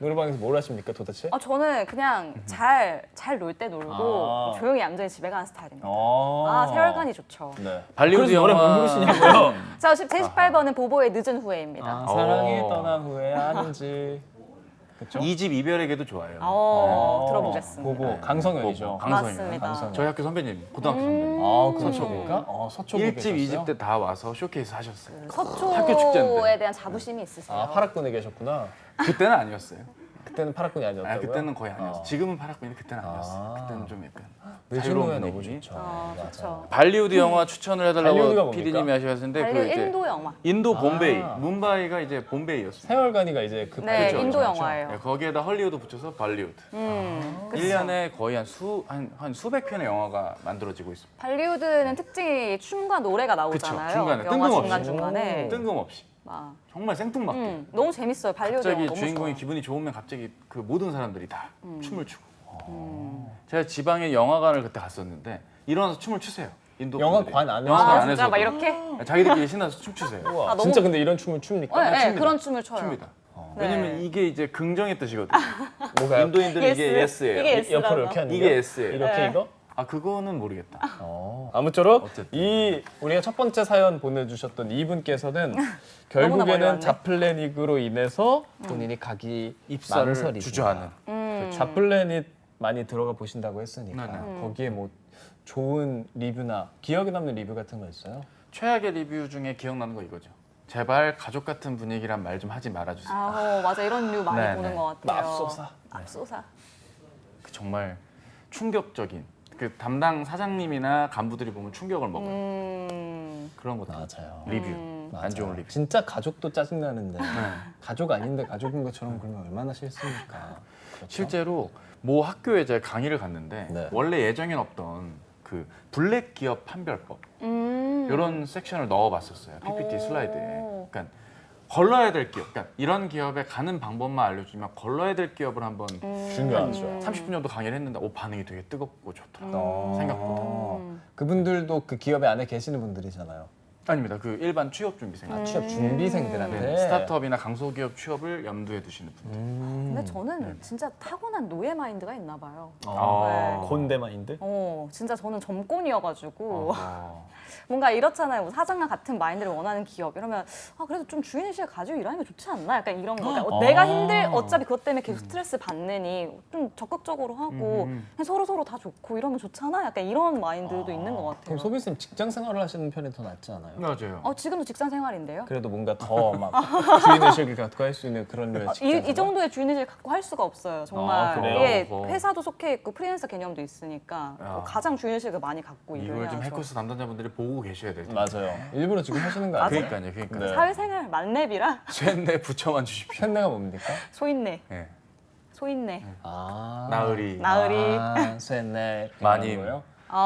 노래방에서 뭘 하십니까 도대체? 저는 그냥 잘 놀 때 놀고 조용히 얌전히 집에 가는 스타일입니다. 세월간이 좋죠. 네. 발리우드 그래서 노래 영화 못 부르시냐고요? 제 18번은 보보의 늦은 후회입니다. 사랑이 어. 떠난 후에 아는지. 그렇죠? 2집 이별에게도 좋아요. 들어보겠습니다. 보보 강성현이죠. 맞습니다. 강성현. 저희 학교 선배님, 고등학교 선배님. 서초입니까? 서초 1집, 2집 때 다 와서 쇼케이스 하셨어요. 서초에 학교 축제인데. 대한 자부심이 있으세요. 파락군에 계셨구나. 그때는 아니었어요. 그때는 파락군이 아니었다고요? 그때는 거의 아니었어요. 지금은 파락군인데 그때는 아니었어요. 그때는 좀 약간 늦은 자유로운 후에 너무 분위기. 좋죠. 좋죠. 발리우드 영화 추천을 발리우드가 해달라고 뭡니까? PD님이 하셨는데 발리 이제 인도 영화. 인도 봄베이, 문바이가 이제 봄베이였어요. 세월간이가 이제 그 네, 발리우드 인도 영화죠. 영화예요. 네, 거기에다 헐리우드 붙여서 발리우드. 그쵸. 1년에 거의 한 수백 편의 영화가 만들어지고 있습니다. 발리우드는 특징이 춤과 노래가 나오잖아요. 그쵸, 중간에, 영화 뜬금없이. 중간중간에. 뜬금없이. 막. 정말 생뚱맞게. 너무 재밌어요. 발리우드 영화 갑자기 너무 주인공이 좋아. 기분이 좋으면 갑자기 그 모든 사람들이 다 춤을 추고. 제가 지방에 영화관을 그때 갔었는데 일어나서 춤을 추세요. 인도 분들이. 영화관 안에서? 영화관 진짜 안에서 막 이렇게? 자기들끼리 신나서 춤추세요. 우와, 너무- 진짜 근데 이런 춤을 춥니까? 네, 춥니다. 그런 춤을 춰요. 춥니다. 네. 왜냐면 이게 이제 긍정의 뜻이거든요. 뭐가요? 인도인들은 이게 예스예요. 이게 예스라고. 옆으로 이렇게 하는 이게 게? S예요. 이렇게 이거? 그거는 모르겠다. 아무쪼록 어쨌든. 이 우리가 첫 번째 사연 보내주셨던 이분께서는 너무나 결국에는 멀리 자플래닛으로 인해서 본인이 가기 입사를 망설이다. 주저하는. 자플래닛 많이 들어가 보신다고 했으니까 네. 거기에 뭐 좋은 리뷰나 기억에 남는 리뷰 같은 거 있어요? 최악의 리뷰 중에 기억나는 거 이거죠. 제발 가족 같은 분위기란 말 좀 하지 말아주세요. 맞아. 이런 류 많이 네, 보는 네. 것 같아요. 맙소사. 맙소사. 그 정말 충격적인 그 담당 사장님이나 간부들이 보면 충격을 먹어요. 그런 것들. 맞아요. 리뷰. 안 좋은 리뷰. 진짜 가족도 짜증나는데 가족 아닌데 가족인 것처럼 그러면 얼마나 싫습니까? 그렇죠? 실제로 모 학교에 제가 강의를 갔는데 네. 원래 예정엔 없던 그 블랙 기업 판별법 이런 섹션을 넣어봤었어요. PPT 슬라이드에. 그러니까 걸러야 될 기업, 그러니까 이런 기업에 가는 방법만 알려주면 걸러야 될 기업을 한번 중요하죠. 30분 정도 강의를 했는데 반응이 되게 뜨겁고 좋더라. 어. 생각보다. 그분들도 그 기업에 안에 계시는 분들이잖아요. 아닙니다. 그 일반 취업 준비생. 취업 준비생들한테 네, 스타트업이나 강소기업 취업을 염두에 두시는 분들. 근데 저는 진짜 타고난 노예 마인드가 있나 봐요. 아. 곤대 마인드? 진짜 저는 점권이어가지고 어. 뭔가 이렇잖아요. 뭐 사장과 같은 마인드를 원하는 기업 이러면 그래도 좀 주인의식을 가지고 일하는 게 좋지 않나? 약간 이런 거. 그러니까 내가 어차피 그것 때문에 계속 스트레스 받느니 좀 적극적으로 하고 그냥 서로 다 좋고 이러면 좋잖아? 약간 이런 마인드도 있는 것 같아요. 그럼 소빈 쌤 직장 생활을 하시는 편이 더 낫지 않아요? 맞아요. 지금도 직장 생활인데요. 그래도 뭔가 더 막 주인의식을 갖고 할 수 있는 그런 류의 직장 생활? 이 정도의 주인의식을 갖고 할 수가 없어요. 정말. 그래요? 이게 어. 회사도 속해 있고 프리랜서 개념도 있으니까 야. 가장 주인의식을 많이 갖고 일을 이걸 좀 해야죠. 해커스 담당자분들이 보고 계셔야 될 텐데. 맞아요. 일부러 지금 하시는 거 아니에요? 그러니까요. 네. 사회생활 만렙이라 쇠내 붙여만 주십시오. 캔내가 뭡니까? 소인네, 네. 소인네. 아, 나으리. 나으리. 쇠내 마님. 거요?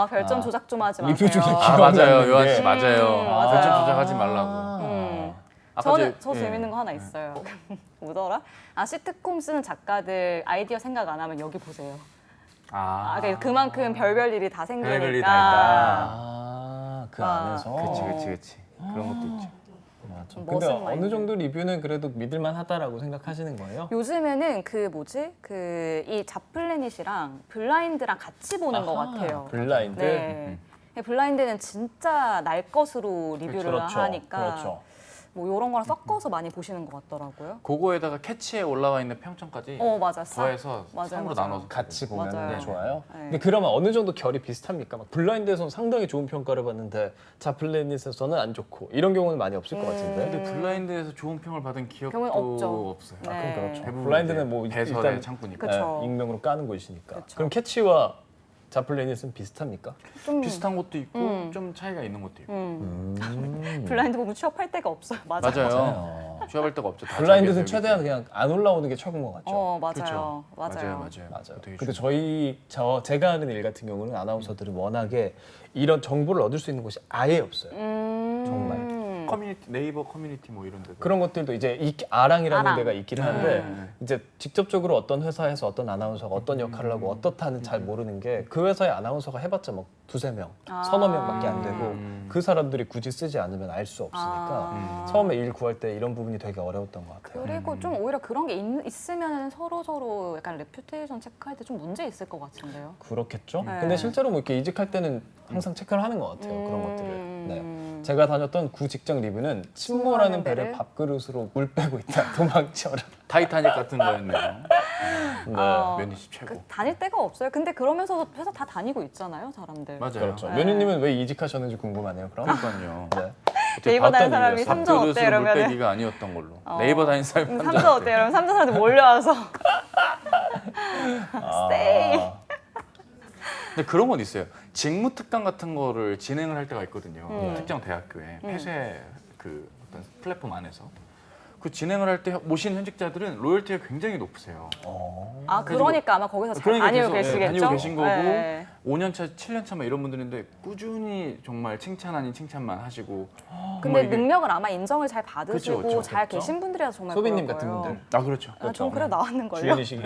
별점 조작 좀 하지 마세요. 리뷰 중에 아 기억 맞아요, 나는 요한 게. 씨 맞아요. 맞아요. 별점 조작하지 말라고. 아까 저 예. 재밌는 거 하나 있어요. 뭐더라? 시트콤 쓰는 작가들 아이디어 생각 안 하면 여기 보세요. 그러니까 그만큼 별별 일이 다 별별 일이 생기니까. 다 있다. 그 안에서. 그치. 그런 것도 있죠. 맞아. 멋은 근데 어느 마인드. 정도 리뷰는 그래도 믿을만 하다라고 생각하시는 거예요? 요즘에는 이 잡플래닛이랑 블라인드랑 같이 보는 것 아하, 같아요. 블라인드? 네. 블라인드는 진짜 날 것으로 리뷰를 그렇죠. 하니까 그렇죠. 뭐 이런 거랑 섞어서 많이 보시는 것 같더라고요. 그거에다가 캐치에 올라와 있는 평점까지 맞아. 더해서 맞아요, 3으로 맞아요. 나눠서 같이 보면 맞아요. 좋아요. 네. 근데 그러면 어느 정도 결이 비슷합니까? 막 블라인드에서는 상당히 좋은 평가를 받는데 자플래닛에서는 안 좋고 이런 경우는 많이 없을 것 같은데. 근데 블라인드에서 좋은 평을 받은 기업도 경우는 없죠. 없어요. 네. 그럼 그렇죠. 대부분 블라인드는 이제 뭐 배설의 일단 창구니까. 그쵸. 익명으로 까는 곳이니까. 그쵸. 그럼 캐치와 자플래닛은 비슷합니까? 좀 비슷한 것도 있고 좀 차이가 있는 것도 있고. 블라인드 보면 취업할 데가 없어요. 맞아요. 취업할 데가 없죠. 다 블라인드는 자기 최대한 자격이 그냥 안 올라오는 게 최고인 것 같죠. 맞아요. 그렇죠. 맞아요. 맞아요. 되게 근데 중요해요. 제가 하는 일 같은 경우는 아나운서들은 워낙에 이런 정보를 얻을 수 있는 곳이 아예 없어요. 정말. 커뮤니티 네이버 커뮤니티 뭐 이런 데도 그런 것들도 이제 아랑이라는 아랑. 데가 있기는 한데 이제 직접적으로 어떤 회사에서 어떤 아나운서가 어떤 역할을 하고 어떻다는 잘 모르는 게 그 회사의 아나운서가 해봤자 뭐 두세 명, 서너 명밖에 안 되고 그 사람들이 굳이 쓰지 않으면 알 수 없으니까 처음에 일 구할 때 이런 부분이 되게 어려웠던 것 같아요. 그리고 좀 오히려 그런 게 있으면 서로 약간 레퓨테이션 체크할 때 좀 문제 있을 것 같은데요. 그렇겠죠. 네. 근데 실제로 뭐 이렇게 이직할 때는 항상 체크를 하는 것 같아요. 그런 것들을. 네. 제가 다녔던 구 직장 리뷰는 침몰하는 배를 배를? 밥그릇으로 물 빼고 있다. 도망쳐라. 타이타닉 같은 거였네요. 네. 면이십 최고. 다닐 데가 없어요. 근데 그러면서도 회사 다 다니고 있잖아요, 사람들. 맞아요. 그렇죠. 네. 면유님은 왜 이직하셨는지 궁금하네요. 그럼. 그러니까요. 네. 네이버 다니는 봤던 사람이 일이었어요. 삼- 삼성 어때, 밥그릇으로 이러면은? 물빼기가 아니었던 걸로. 네이버 다닌 사람이 삼성 어때요? 이러면 삼성 사람들 몰려와서 스테이. 근데 그런 건 있어요. 직무 특강 같은 거를 진행을 할 때가 있거든요. 특정 대학교에 폐쇄 그 어떤 플랫폼 안에서 그 진행을 할 때 모신 현직자들은 로열티가 굉장히 높으세요. 그러니까 아마 거기서 잘 그러니까 다니고 계속, 계시겠죠? 다니고 계신 거고 네. 5년 차, 7년 차막 이런 분들인데 꾸준히 정말 칭찬 아닌 칭찬만 하시고 근데 정말 이게- 능력을 아마 인정을 잘 받으시고 그쵸, 잘 그쵸. 계신 분들이라서 정말 소비님 그럴 같은 거예요. 분들. 아 그렇죠. 좀 그래 나왔는 걸요. 주연이시기.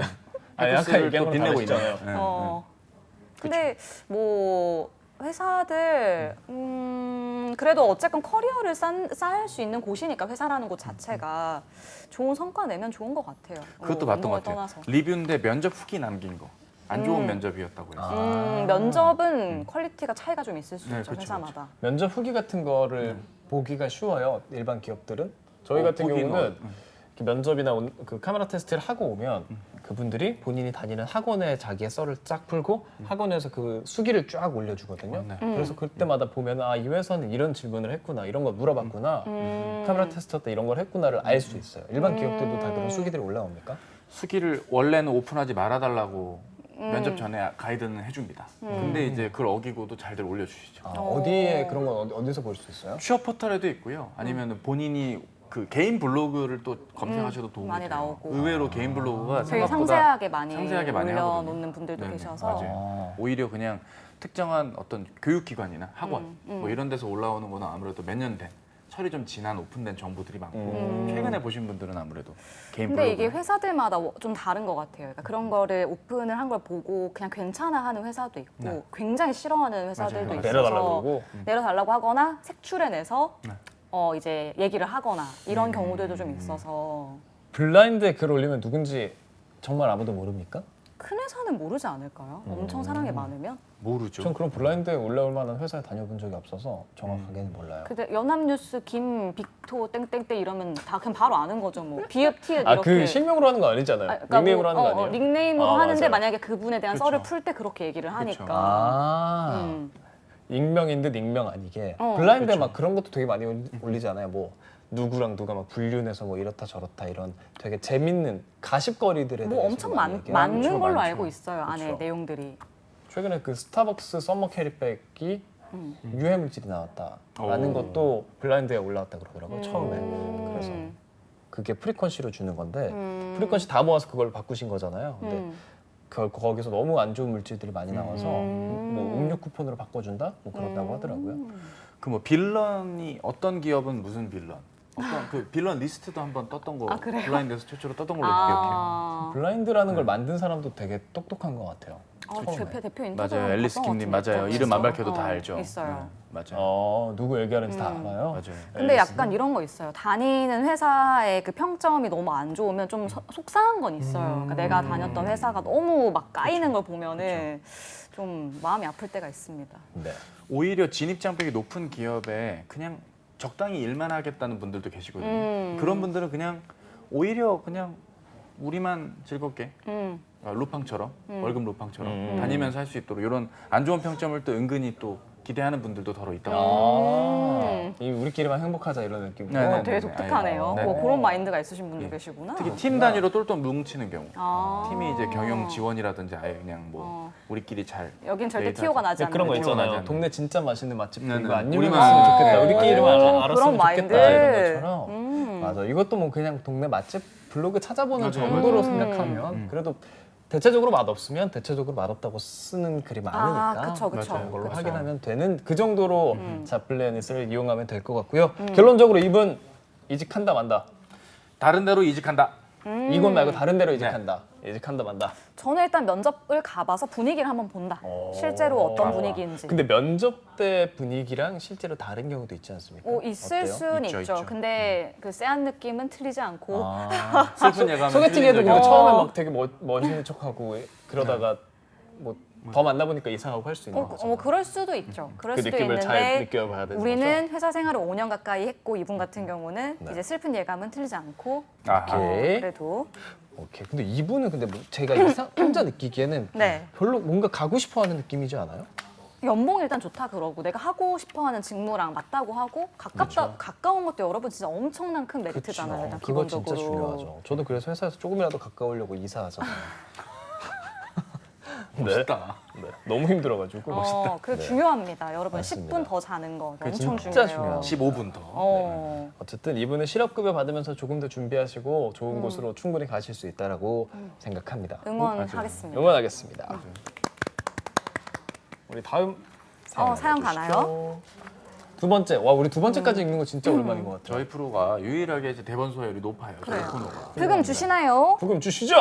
아, 약간 해커스를 얘기한 또 건 빛내고 있는. 다르시잖아요. 근데 뭐 회사들 그래도 어쨌건 커리어를 쌓을 수 있는 곳이니까 회사라는 곳 자체가 좋은 성과 내면 좋은 것 같아요. 그것도 뭐 봤던 것 운동을 같아요. 떠나서. 리뷰인데 면접 후기 남긴 거. 안 좋은 면접이었다고 해서. 면접은 퀄리티가 차이가 좀 있을 수 네, 있죠, 그쵸, 회사마다. 면접 후기 같은 거를 보기가 쉬워요. 일반 기업들은. 저희 같은 보기는 경우는 이렇게 면접이나 그 카메라 테스트를 하고 오면 그분들이 본인이 다니는 학원에 자기의 썰을 쫙 풀고 학원에서 그 수기를 쫙 올려주거든요. 네. 그래서 그때마다 보면 이 회사는 이런 질문을 했구나, 이런 걸 물어봤구나, 카메라 테스트 때 이런 걸 했구나를 알 수 있어요. 일반 기업들도 다 그런 수기들이 올라옵니까? 수기를 원래는 오픈하지 말아달라고 면접 전에 가이드는 해줍니다. 근데 이제 그걸 어기고도 잘들 올려주시죠. 어디에 그런 건 어디서 볼 수 있어요? 취업 포털에도 있고요. 아니면 본인이 그 개인 블로그를 또 검색하셔도 도움이 많이 돼요. 나오고. 의외로 개인 블로그가 되게 생각보다 상세하게 많이 상세하게 많이 올려놓는 하거든요. 분들도 네네, 계셔서 맞아요. 오히려 그냥 특정한 어떤 교육기관이나 학원 뭐 이런 데서 올라오는 거는 아무래도 몇 년 된 철이 좀 지난 오픈된 정보들이 많고 최근에 보신 분들은 아무래도 개인 근데 이게 블로그 회사들마다 좀 다른 것 같아요. 그러니까 그런 거를 오픈을 한 걸 보고 그냥 괜찮아 하는 회사도 있고 네. 굉장히 싫어하는 회사들도 맞아요. 있어서 내려달라고 그러고. 내려달라고 하거나 색출해내서 네. 이제 얘기를 하거나 이런 경우들도 좀 있어서 블라인드에 글 올리면 누군지 정말 아무도 모릅니까? 큰 회사는 모르지 않을까요? 엄청 사람이 많으면. 모르죠. 전 그런 블라인드에 올라올 만한 회사에 다녀본 적이 없어서 정확하게는 몰라요. 근데 연합뉴스 김 빅토 땡땡땡 이러면 다 그냥 바로 아는 거죠. 뭐 비읍 티읕 아, 이렇게. 그 실명으로 하는 거 아니잖아요. 그러니까 닉네임으로 뭐, 하는 거 아니에요? 닉네임으로 아, 하는데 맞아요. 만약에 그분에 대한 그쵸. 썰을 풀 때 그렇게 얘기를 하니까. 아, 음. 익명인 듯 익명 아니게. 어. 블라인드에 그쵸. 막 그런 것도 되게 많이 올리잖아요. 뭐 누구랑 누가 막 불륜해서 뭐 이렇다 저렇다 이런 되게 재밌는 가십거리들에 뭐 대해서 엄청 많이 많은 얘기하고. 걸로 많죠. 알고 있어요. 안에 그쵸. 내용들이. 최근에 그 스타벅스 썸머 캐리백이 유해 물질이 나왔다라는 오. 것도 블라인드에 올라왔다 그러더라고요. 처음에. 그래서 음. 그게 프리퀀시로 주는 건데 음. 프리퀀시 다 모아서 그걸 바꾸신 거잖아요. 근데 음. 거기서 너무 안 좋은 물질들이 많이 나와서 음. 뭐 음료 쿠폰으로 바꿔준다? 뭐 그렇다고 하더라고요. 그 뭐 빌런이 어떤 기업은 무슨 빌런? 어떤 그 빌런 리스트도 한번 떴던 거 아, 그래요? 블라인드에서 최초로 떴던 걸로 기억해요. 아, 블라인드라는 걸 만든 사람도 되게 똑똑한 것 같아요. 대표 인터뷰 맞아요. 앨리스 킴님 맞아요. 이름 안 밝혀도 다 알죠. 있어요. 네, 맞아요. 누구 얘기하는지 다 알아요? 맞아요. 근데 약간 이런 거 있어요. 다니는 회사의 그 평점이 너무 안 좋으면 좀 속상한 건 있어요. 그러니까 내가 다녔던 회사가 너무 막 까이는 걸 보면은 좀 마음이 아플 때가 있습니다. 네. 오히려 진입 장벽이 높은 기업에 그냥 적당히 일만 하겠다는 분들도 계시거든요. 그런 분들은 그냥 오히려 그냥 우리만 즐겁게 루팡처럼 월급 루팡처럼 다니면서 할 수 있도록 이런 안 좋은 평점을 또 은근히 또 기대하는 분들도 더러 있다고. 이 우리끼리만 행복하자 이런 느낌. 네네. 되게 독특하네요. 네. 뭐 그런 마인드가 있으신 분도 계시구나. 특히 팀 단위로 똘똘 뭉치는 경우. 아. 팀이 이제 경영 지원이라든지 아예 그냥 뭐 어. 우리끼리 잘 여긴 절대 데이터 티오가 나지 않는 그런 거 티오가 나지 있잖아요. 않는. 동네 진짜 맛있는 맛집도 네네. 이거 안 우리만 유명했으면 좋겠다. 네. 우리끼리만 그런 알았으면 마인드. 좋겠다 이런 것처럼. 맞아. 이것도 뭐 그냥 동네 맛집 블로그 찾아보는 맞아요. 정도로 생각하면 그래도 대체적으로 맛없으면 대체적으로 맛없다고 쓰는 글이 많으니까 그쵸. 그런 걸로 그쵸. 확인하면 되는 그 정도로 자플래닛을 이용하면 될 것 같고요. 결론적으로 이분 이직한다 만다. 다른 데로 이직한다. 이곳 말고 다른 데로 이직한다. 이직한다 만다. 저는 일단 면접을 가봐서 분위기를 한번 본다. 실제로 어떤 분위기인지. 근데 면접 때 분위기랑 실제로 다른 경우도 있지 않습니까? 있을 어때요? 수는 있죠, 있죠. 있죠. 근데 그 쎄한 느낌은 틀리지 않고 슬픈 예감은 소개팅에도 틀린 근데 적이 처음에 어. 막 되게 멋있는 척하고 그러다가 뭐 더 만나보니까 이상하고 할 수 있는 거죠. 그럴 수도 있죠. 그럴 그 수도 느낌을 잘 있는데 느껴봐야 되는 우리는 회사 생활을 5년 가까이 했고 이분 같은 경우는 네. 이제 슬픈 예감은 틀리지 않고 아하. 오케이. 그래도 오케이. 근데 이분은 근데 뭐 제가 혼자 느끼기에는 네. 별로 뭔가 가고 싶어하는 느낌이지 않아요? 연봉이 일단 좋다 그러고 내가 하고 싶어하는 직무랑 맞다고 하고 가까운 것도 여러분 진짜 엄청난 큰 메리트잖아요. 일단 그거 기본적으로. 진짜 중요하죠. 저도 그래서 회사에서 조금이라도 가까우려고 이사하잖아요. 멋있다. 네. 너무 힘들어가지고 멋있다. 그 네. 중요합니다. 여러분 맞습니다. 10분 더 자는 거 그게 엄청 진짜 중요해요. 중요하죠. 15분 더. 어쨌든 이분은 실업급여 받으면서 조금 더 준비하시고 좋은 곳으로 충분히 가실 수 있다라고 생각합니다. 응원하겠습니다. 응원하겠습니다. 우리 다음 사연 알려주시죠. 가나요? 두 번째. 와, 우리 두 번째까지 읽는 거 진짜 오랜만인 것 같아요. 저희 프로가 유일하게 이제 대본 소화율이 높아요. 저희 코너가. 부금 주시나요? 부금 주시죠.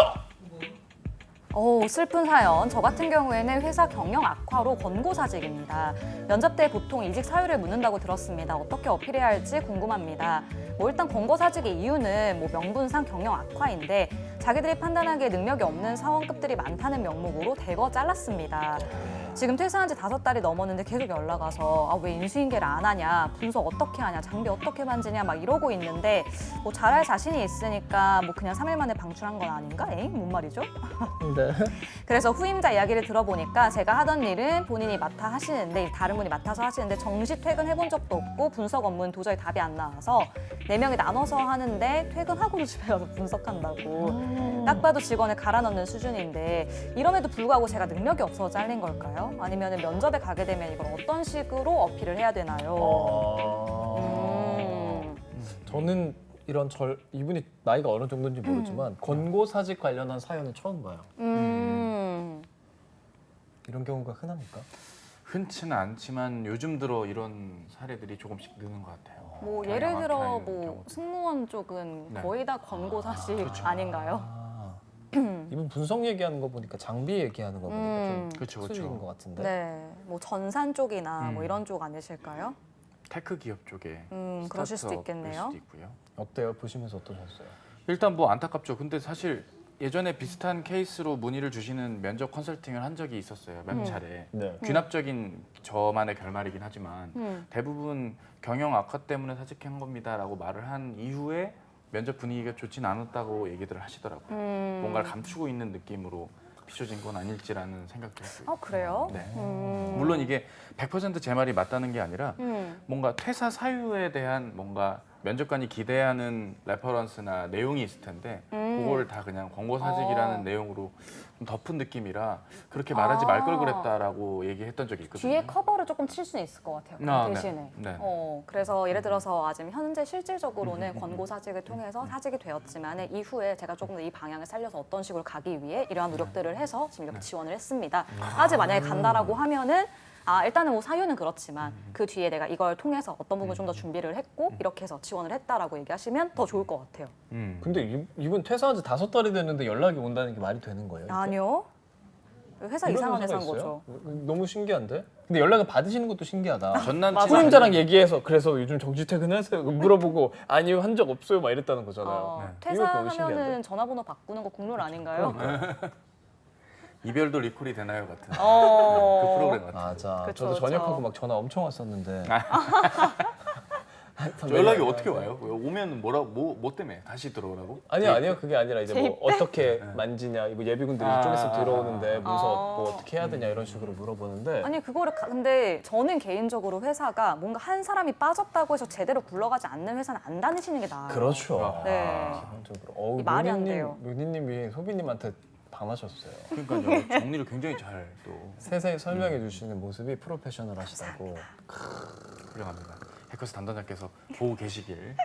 슬픈 사연. 저 같은 경우에는 회사 경영 악화로 권고사직입니다. 면접 때 보통 이직 사유를 묻는다고 들었습니다. 어떻게 어필해야 할지 궁금합니다. 일단 권고사직의 이유는 명분상 경영 악화인데 자기들이 판단하기에 능력이 없는 사원급들이 많다는 명목으로 대거 잘랐습니다. 지금 퇴사한 지 5달이 넘었는데 계속 연락 와서 왜 인수인계를 안 하냐, 분석 어떻게 하냐, 장비 어떻게 만지냐 막 이러고 있는데 잘할 자신이 있으니까 그냥 3일 만에 방출한 건 아닌가? 뭔 말이죠? 네. 그래서 후임자 이야기를 들어보니까 제가 하던 일은 본인이 맡아 하시는데 다른 분이 맡아서 하시는데 정시 퇴근해본 적도 없고 분석 업무는 도저히 답이 안 나와서 4명이 나눠서 하는데 퇴근하고도 집에 가서 분석한다고 딱 봐도 직원을 갈아 넣는 수준인데 이럼에도 불구하고 제가 능력이 없어서 잘린 걸까요? 아니면 면접에 가게 되면 이걸 어떤 식으로 어필을 해야 되나요? 저는 이분이 나이가 어느 정도인지 모르지만 권고사직 관련한 사연은 처음 봐요. 이런 경우가 흔합니까? 흔치는 않지만 요즘 들어 이런 사례들이 조금씩 느는 것 같아요. 뭐 경영 예를 들어 악화인 뭐 경우도. 승무원 쪽은 네. 거의 다 권고 사실 아닌가요? 이분 분석 얘기하는 거 보니까 장비 얘기하는 거 보니까 좀 그쵸, 특수인 그쵸. 것 같은데. 네, 뭐 전산 쪽이나 뭐 음. 이런 쪽 아니실까요? 테크 기업 쪽에 그러실 수도 스타트업일 있겠네요. 수도 있고요. 어때요? 보시면서 어떠셨어요? 일단 뭐 안타깝죠. 근데 사실 예전에 비슷한 케이스로 문의를 주시는 면접 컨설팅을 한 적이 있었어요. 몇 차례. 네. 귀납적인 저만의 결말이긴 하지만 음. 대부분 경영 악화 때문에 사직한 겁니다라고 말을 한 이후에 면접 분위기가 좋진 않았다고 얘기들을 하시더라고요. 뭔가를 감추고 있는 느낌으로 비춰진 건 아닐지라는 생각도 했어요. 그래요? 네. 물론 이게 100% 제 말이 맞다는 게 아니라 뭔가 퇴사 사유에 대한 뭔가 면접관이 기대하는 레퍼런스나 내용이 있을 텐데 그걸 다 그냥 권고 사직이라는 내용으로 좀 덮은 느낌이라 그렇게 말하지 말 걸 그랬다라고 얘기했던 적이 있거든요. 뒤에 커버를 조금 칠 수는 있을 것 같아요. 그 아, 네. 대신에. 네. 그래서 예를 들어서 지금 현재 실질적으로는 권고 사직을 통해서 사직이 되었지만 이후에 제가 조금 더 이 방향을 살려서 어떤 식으로 가기 위해 이러한 노력들을 해서 지금 이렇게 지원을 했습니다. 까지 만약에 간다라고 하면은 일단은 뭐 사유는 그렇지만 그 뒤에 내가 이걸 통해서 어떤 부분 좀 더 준비를 했고 이렇게 해서 지원을 했다라고 얘기하시면 더 좋을 것 같아요. 근데 이분 퇴사한 지 5달이 됐는데 연락이 온다는 게 말이 되는 거예요? 이게? 아니요. 회사 이런 이상한 회사가 회사인 있어요? 거죠. 너무 신기한데? 근데 연락을 받으시는 것도 신기하다. 전남 후임자랑 얘기해서 그래서 요즘 정시 퇴근하세요? 물어보고 아니요 한 적 없어요 막 이랬다는 거잖아요. 이것도 너무 신기한데? 퇴사하면은 전화번호 바꾸는 거 국룰 아닌가요? 이별도 리콜이 되나요 같은 그 어. 프로그램 같은. 맞아. 그쵸, 저도 전역하고 그쵸. 막 전화 엄청 왔었는데. 연락이 어떻게 와요? 오면 뭐 때문에 다시 들어오라고? 아니요 그게 아니라 이제 뭐 재입대? 어떻게 만지냐 이거 예비군들이 이쪽에서 들어오는데 문서 아. 뭐 어떻게 해야 되냐 이런 식으로 물어보는데 아니 그거를 근데 저는 개인적으로 회사가 뭔가 한 사람이 빠졌다고 해서 제대로 굴러가지 않는 회사는 안 다니시는 게 나아요. 그렇죠. 네. 기본적으로. 이 말이 안 돼요. 묘니님이 소비님한테 당하셨어요. 그러니까요. 정리를 굉장히 잘 또 세세히 설명해 주시는 모습이 프로페셔널하시다고. 훌륭합니다. 해커스 담당자께서 보고 계시길.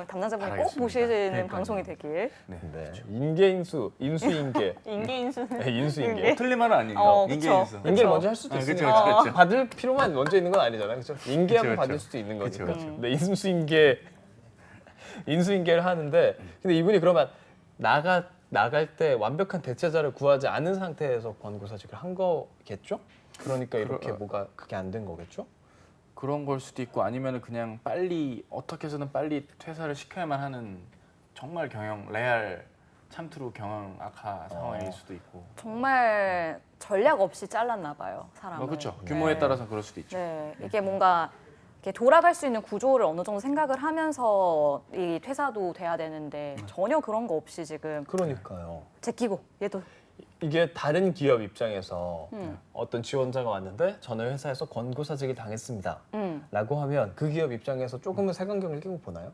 담당자분이 꼭 바라겠습니다. 보시는 그러니까요. 방송이 되길. 네. 네. 인계인수, 인수인계. 인계인수. 네, 인수인계. 틀린 말은 아니에요. 그쵸. 인계인수. 그쵸. 인계 먼저 할 수도 그쵸, 있으니까 그쵸, 그쵸. 받을 필요만 먼저 있는 건 아니잖아요, 그렇죠? 인계하면 그쵸, 받을 그쵸. 수도 있는 그쵸, 거니까. 그쵸. 네, 인수인계를 하는데, 근데 이분이 그러면 나갈 때 완벽한 대체자를 구하지 않은 상태에서 권고사직을 한 거겠죠? 그러니까 이렇게 뭐가 그게 안 된 거겠죠? 그런 걸 수도 있고 아니면 그냥 빨리 어떻게 해서든 빨리 퇴사를 시켜야만 하는 정말 레알 참트루 경영 악화 상황일 수도 있고. 정말 전략 없이 잘랐나 봐요, 사람을. 그렇죠. 규모에 네. 따라서 그럴 수도 있죠. 네, 이게 뭔가 이렇게 돌아갈 수 있는 구조를 어느 정도 생각을 하면서 이 퇴사도 돼야 되는데 전혀 그런 거 없이 지금 그러니까요. 제끼고 얘도 이게 다른 기업 입장에서 어떤 지원자가 왔는데 전에 회사에서 권고사직을 당했습니다. 라고 하면 그 기업 입장에서 조금은 색안경을 끼고 보나요?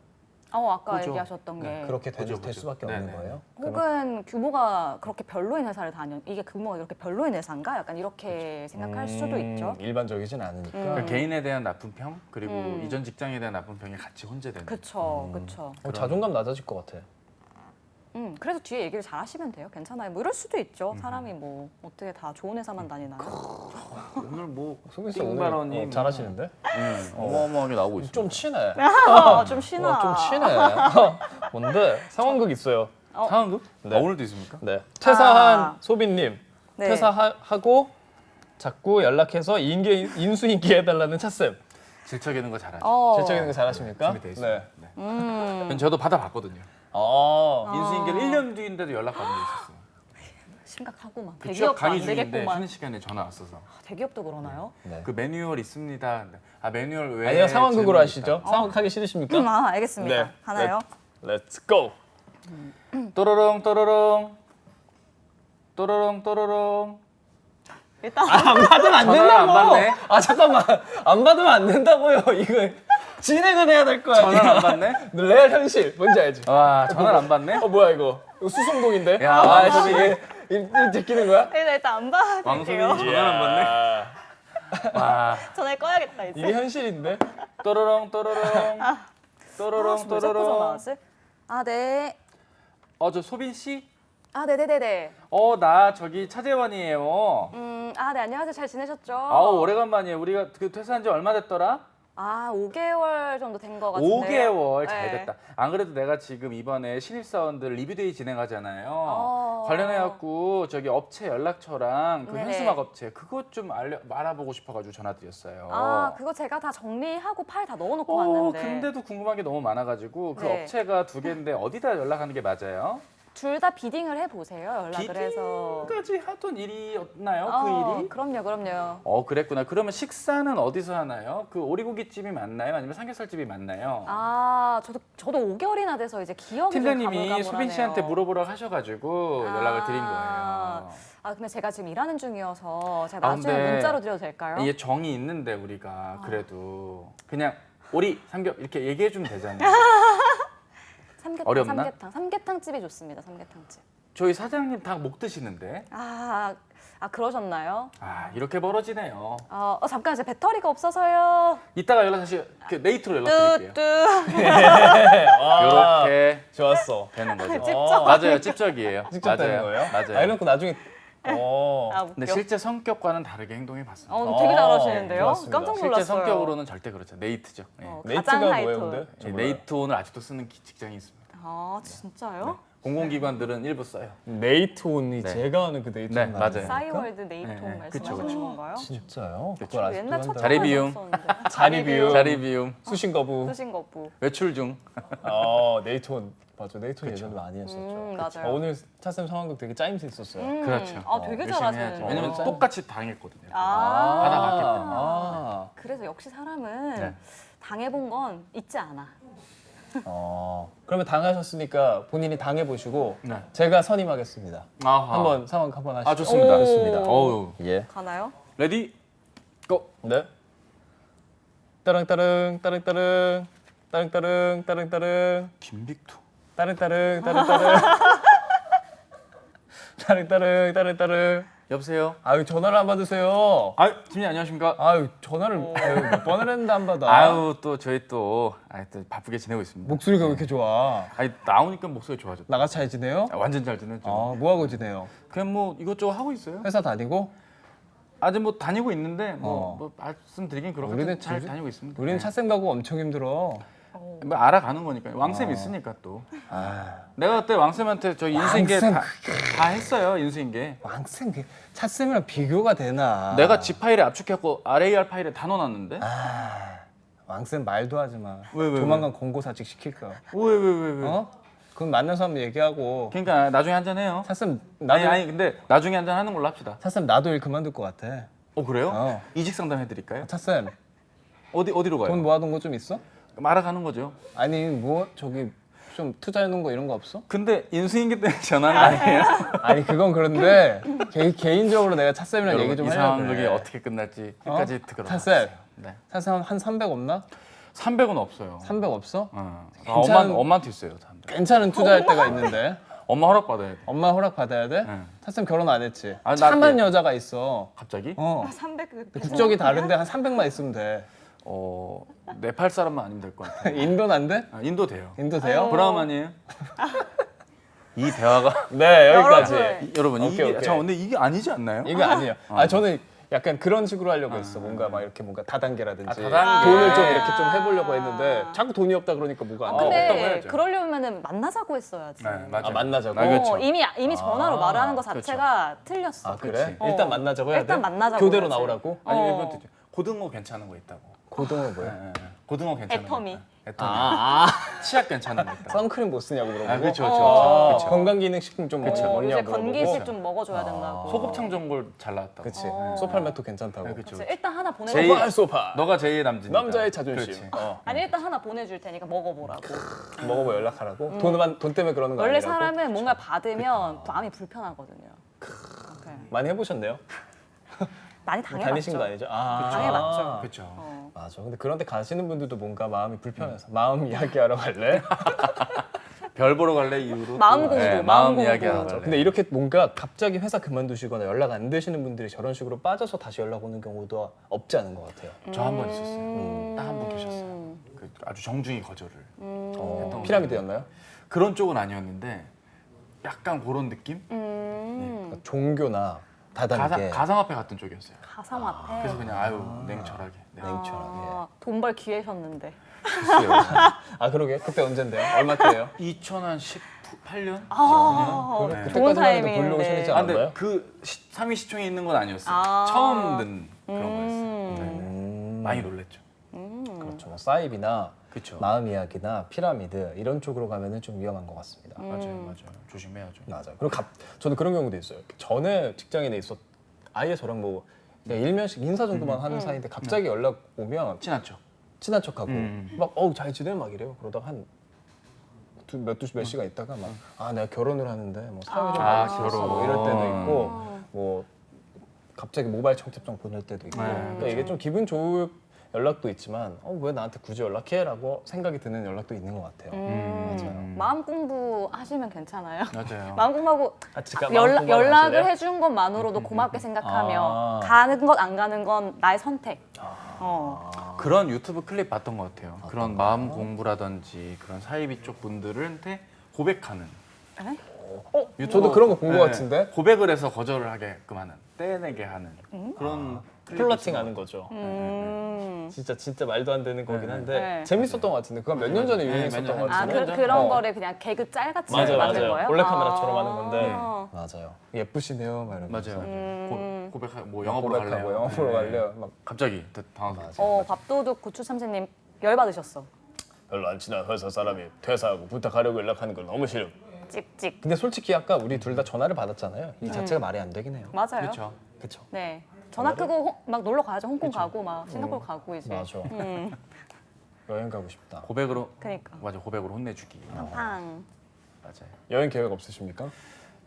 아까 그죠. 얘기하셨던 게 그렇게 될 그죠. 수밖에 네네. 없는 거예요? 혹은 규모가 그렇게 별로인 회사를 이게 규모가 그렇게 별로인 회사인가? 약간 이렇게 생각할 수도 있죠. 일반적이진 않으니까. 그러니까 개인에 대한 나쁜 평 그리고 이전 직장에 대한 나쁜 평이 같이 혼재되는. 그쵸, 그쵸. 자존감 낮아질 것 같아. 그래서 뒤에 얘기를 잘 하시면 돼요. 괜찮아요. 뭐 이럴 수도 있죠. 사람이 뭐 어떻게 다 좋은 회사만 다니나요? 오늘 뭐 소빈 씨 띵 오늘 발언이 잘하시는데? 어마어마하게 나오고 있습니다. 좀 치네. 좀 신나. 좀 치네. 뭔데? 상황극 있어요. 상황극? 네. 오늘도 있습니까? 네. 퇴사한 아. 소빈님. 네. 퇴사하고 자꾸 연락해서 인수인계 해달라는 차쌤. 질척이는 거 잘하죠. 질적인 거 잘하십니까? 준비돼 있습니다. 네. 네. 저도 받아봤거든요. 인수인계를 1년 뒤인데도 연락받은 게 있었어요. 심각하구만. 그 취업 대기업도 안 강의 중인데 되겠구만. 쉬는 시간에 전화 왔어서 대기업도 그러나요? 네. 그 매뉴얼 있습니다. 매뉴얼 외에 아니요, 상황극으로 질문이 하시죠. 있다. 상황극 하기 싫으십니까? 알겠습니다. 네. 하나요? Let's go. 또로롱 또로롱 또로롱 또로롱. 일단 안 받으면 안 전화를 안 받네. 잠깐만. 안 받으면 안 된다고요. 이거 진행은 해야 될 거야. 전화를 안 받네? 레알 현실. 뭔지 알지? 와 전화를 안 받네? 뭐야 이거? 이거 수송동인데? 야, 아씨. 이 제끼는 거야? 일단 안 봐도 왕소민이 될게요. 전화를 안 받네? 야, 와 전화 꺼야겠다 이제. 이게 현실인데? 또로롱 또로롱 또로롱 왜 자꾸 전화 또로롱. 하지? 네. 저 소빈 씨? 아, 네네네네. 나 저기 차재원이에요. 네, 안녕하세요. 잘 지내셨죠? 아우, 오래간만이에요. 우리가 그 퇴사한 지 얼마 됐더라? 5개월 정도 된 것 같은데요. 5개월 잘 네. 됐다. 안 그래도 내가 지금 이번에 신입사원들 리뷰데이 진행하잖아요. 관련해갖고 저기 업체 연락처랑 그 네네. 현수막 업체 그것 좀 알아보고 싶어가지고 전화드렸어요. 그거 제가 다 정리하고 파일 다 넣어놓고 왔는데. 근데도 궁금한 게 너무 많아가지고 그 네. 업체가 2개인데 어디다 연락하는 게 맞아요? 둘 다 비딩을 해보세요. 연락을 해서. 비딩까지 하던 일이었나요? 그 일이? 그럼요. 그랬구나. 그러면 식사는 어디서 하나요? 그 오리고기집이 맞나요? 아니면 삼겹살집이 맞나요? 저도 5개월이나 돼서 이제 기억이 좀 팀장님이 가물가물하네요. 소빈 씨한테 물어보라고 하셔가지고 연락을 드린 거예요. 근데 제가 지금 일하는 중이어서 제가 나중에 근데 문자로 드려도 될까요? 이게 정이 있는데 우리가 그래도 그냥 오리 삼겹 이렇게 얘기해 주면 되잖아요. 어렵나? 삼계탕집이 좋습니다. 삼계탕집. 저희 사장님 다 목 드시는데. 그러셨나요? 이렇게 벌어지네요. 잠깐 제 배터리가 없어서요. 이따가 다시 네이트로 연락드릴게요. 와, 이렇게 좋았어. 되는 거죠. 찝쩍. 맞아요, 찝적이에요. 직접 되는 거예요? 맞아요. 이래놓고 나중에 웃겨. 근데 실제 성격과는 다르게 행동해봤습니다. 되게 잘하시는데요. 좋았습니다. 깜짝 실제 놀랐어요. 성격으로는 절대 그렇죠. 네이트죠. 예. 네이트가 가장 뭐예요, 하이톤. 근데? 예, 네이트 오늘 아직도 쓰는 직장이 있습니다. 진짜요? 공공기관들은 일부 써요. 네이트온이 네. 제가 아는 그 네이트온 네, 맞아요. 싸이월드 네이톤 네, 말씀하시는 그쵸. 건가요? 진짜요? 그쵸. 그걸 아직도 옛날 첫 한다고? 자리 비움. 자리 비움. 자리 비움, 수신 거부. 쓰신 거부. 외출 중. 네이트온. 맞아, 네이트온 예전에 많이 했었죠. 맞아요. 오늘 차쌤 상황극 되게 짜임새 있었어요. 그렇죠. 되게 열심히 잘하시는데요. 해야죠. 왜냐면 어. 똑같이 당했거든요. 받아봤기 때문에. 그래서 역시 사람은 네. 당해본 건 잊지 않아. 그러면 당하셨으니까 본인이 당해보시고 네. 제가 선임하겠습니다. 한번 상황 한번 하시죠. 좋습니다. 좋습니다. 어우. 예. 가나요? 레디 고. 네. 따릉따릉 따릉따릉 따릉따릉 따릉따릉 김빅투. 따릉따릉 따릉따릉 따릉따릉 따릉따릉. 여보세요. 전화를 안 받으세요. 팀장님 안녕하십니까? 전화를 몇 번을 했는데 안 받아. 또 저희 또 바쁘게 지내고 있습니다. 목소리가 왜 이렇게 좋아? 나오니까 목소리 좋아졌다. 나같이 잘 지내요? 완전 잘 지내죠. 뭐 하고 지내요? 그냥 뭐 이것저것 하고 있어요. 회사 다니고? 아직 뭐 다니고 있는데 뭐 말씀드리긴 그렇고 우리는 잘 다니고 있습니다. 우리는 차쌤 가고 엄청 힘들어. 뭐 알아가는 거니까 왕쌤 있으니까 또. 내가 그때 왕쌤한테 저 인수인계 왕쌤 다 했어요. 인수인계. 왕쌤 차쌤이랑 비교가 되나? 내가 G 파일에 압축해갖고 RAR 파일에 다 넣어놨는데. 왕쌤 말도 하지 마. 왜? 조만간 권고사직 시킬 거야. 왜? 그럼 만나서 한번 얘기하고. 그러니까 나중에 한잔 해요. 차쌤 나도 근데 나중에 한잔 하는 걸로 합시다. 차쌤 나도 일 그만둘 것 같아. 그래요? 이직 상담 해드릴까요? 차쌤 어디로 가요? 돈 모아둔 거 좀 있어? 알아가는 거죠. 아니 뭐 저기 좀 투자해 놓은 거 이런 거 없어? 근데 인수인계 때문에 전화는 아니에요. 아니 그건 그런데 개인적으로 내가 차쌤이랑 얘기 좀 이 하려고 상황극이 그래. 어떻게 끝날지 끝까지 들어봤어요. 차쌤 네. 차쌤 한 300 없나? 300은 없어요. 300 없어? 엄마한테 있어요. 사람들. 괜찮은 투자할 때가 있는데 엄마 허락 받아야 돼. 엄마 허락 받아야 돼? 네. 차쌤 결혼 안 했지? 나 참한 네. 여자가 있어. 갑자기? 300. 국적이 다른데 한 300만 있으면 돼. 네팔 사람만 아니면 될 것 같아요. 인도는 안 돼? 인도 돼요. 인도 돼요? 브라움 아니에요? 이 대화가 네 여기까지. 여러분 오케이. 근데 이게 아니지 않나요? 이거 아니에요. 저는 약간 그런 식으로 하려고 했어. 뭔가 막 이렇게 뭔가 다단계라든지 다단계. 돈을 좀 이렇게 좀 해보려고 했는데 자꾸 돈이 없다 그러니까 뭐가 안 돼. 없다고 근데 해야죠. 그러려면은 만나자고 했어야지. 네, 맞아요. 만나자고? 그렇죠. 이미 전화로 말하는 거 자체가 틀렸어. 그래? 어. 일단 만나자고 해야 돼? 일단 만나자고 교대로 해야지. 나오라고? 아니 이번 되죠. 고등어 괜찮은 거 있다고. 고등어 뭐야? 네. 고등어 괜찮은 애터미. 거 있다. 애터미. 치약 괜찮은 거 있다. 선크림 못 쓰냐고 물어보고. 그렇죠. 건강기능식품 좀 요새 먹냐고 건기식 물어보고. 좀 먹어줘야 된다고. 소곱창 전골 잘 나왔다고. 그치. 소팔메토 괜찮다고. 그렇죠. 그래서 일단 하나 제일- 보내줄 소팔 소파. 너가 제2의 남자니까. 남자의 자존심. 그렇지. 아니 일단 하나 보내줄 테니까 먹어보라고. 먹어보 연락하라고. 돈 때문에 그러는 거 원래 아니라고? 사람은 뭔가 받으면 마음이 불편하거든요. 오케이. 많이 해보셨네요? 많이 다니신 당해봤죠. 거 아니죠? 당해봤죠. 그렇죠. 맞아. 근데 그런 데 가시는 분들도 뭔가 마음이 불편해서 마음 이야기하러 갈래? 별 보러 갈래 이후로 마음 또, 공부, 네, 마음 마음 공부. 이야기하러 갈래. 근데 이렇게 뭔가 갑자기 회사 그만두시거나 연락 안 되시는 분들이 저런 식으로 빠져서 다시 연락 오는 경우도 없지 않은 것 같아요. 저 한 번 있었어요. 딱 한 분 계셨어요. 아주 정중히 거절을. 피라미드였나요? 그런 쪽은 아니었는데 약간 그런 느낌? 종교나 다단계. 가상화폐 같은 쪽이었어요. 가상화폐. 그래서 그냥 아유 냉철하게. 네. 냉철하게. 돈 벌 기회셨는데. 글쎄요. 아 그러게 그때 언젠데요? 얼마 때예요? 2018년? 아, 네. 좋은 그때까지만 해도 타이밍인데. 블로그 신이지 아, 근데 않았나요? 그 3위 시청에 있는 건 아니었어요. 아. 처음 든 그런 거였어요. 네. 많이 놀랬죠. 그렇죠. 뭐 사이비나 그쵸. 마음 이야기나 피라미드 이런 쪽으로 가면은 좀 위험한 것 같습니다. 맞아요. 조심해야죠. 맞아요. 그리고 저는 그런 경우도 있어요. 전에 직장인에 아예 저랑 뭐 그냥 일면식 인사 정도만 하는 사이인데 갑자기 연락 오면 친하죠. 친한 척하고 막 잘 지내 막 이래요. 그러다가 몇 시간 있다가 막 내가 결혼을 하는데 뭐 사회 좀 아, 받을 수 있어 결혼. 뭐 이럴 때도 있고 뭐 갑자기 모바일 청첩장 보낼 때도 있고 그러니까 이게 좀 기분 좋을 연락도 있지만 왜 나한테 굳이 연락해?라고 생각이 드는 연락도 있는 것 같아요. 맞아요. 마음 공부 하시면 괜찮아요. 맞아요. 마음 공부하고 잠깐 마음 공부 연락을 하실래요? 해준 것만으로도 고맙게 생각하며 아. 가는 것 안 가는 건 나의 선택. 그런 유튜브 클립 봤던 것 같아요. 그런 마음 공부라든지 그런 사이비 쪽 분들한테 고백하는. 에? 저도 그런 거 본 것 네. 같은데 고백을 해서 거절을 하게끔 하는, 떼내게 하는 그런 클립이 플러팅 있어요. 하는 거죠. 음. 진짜 말도 안 되는 거긴 한데 네. 재밌었던 것 같은데 그건 몇 년 전에 네, 유행했었던 몇 년 것 전에. 같은데 그런 거를 그냥 개그 짤같이 만든 맞아요. 거예요? 몰래카메라처럼 하는 건데 아. 맞아요. 예쁘시네요 막 이러면서 맞아요. 고백하고 뭐 영화 보러 고백하고 갈래요? 영화 보러 네. 갈래요. 막 갑자기 당황했어요. 밥도둑 고추 참새님 열받으셨어. 별로 안 친한 회사 사람이 퇴사하고 부탁하려고 연락하는 건 너무 싫음. 찍찍. 근데 솔직히 아까 우리 둘 다 전화를 받았잖아요. 이 자체가 말이 안 되긴 해요. 맞아요. 그렇죠. 그렇죠. 네. 전화 끄고 막 놀러 가야죠. 홍콩 가고 막 싱가포르 가고 이제. 맞아. 여행 가고 싶다. 고백으로 그러니까. 맞아 고백으로 혼내주기. 팡. 맞아요. 여행 계획 없으십니까?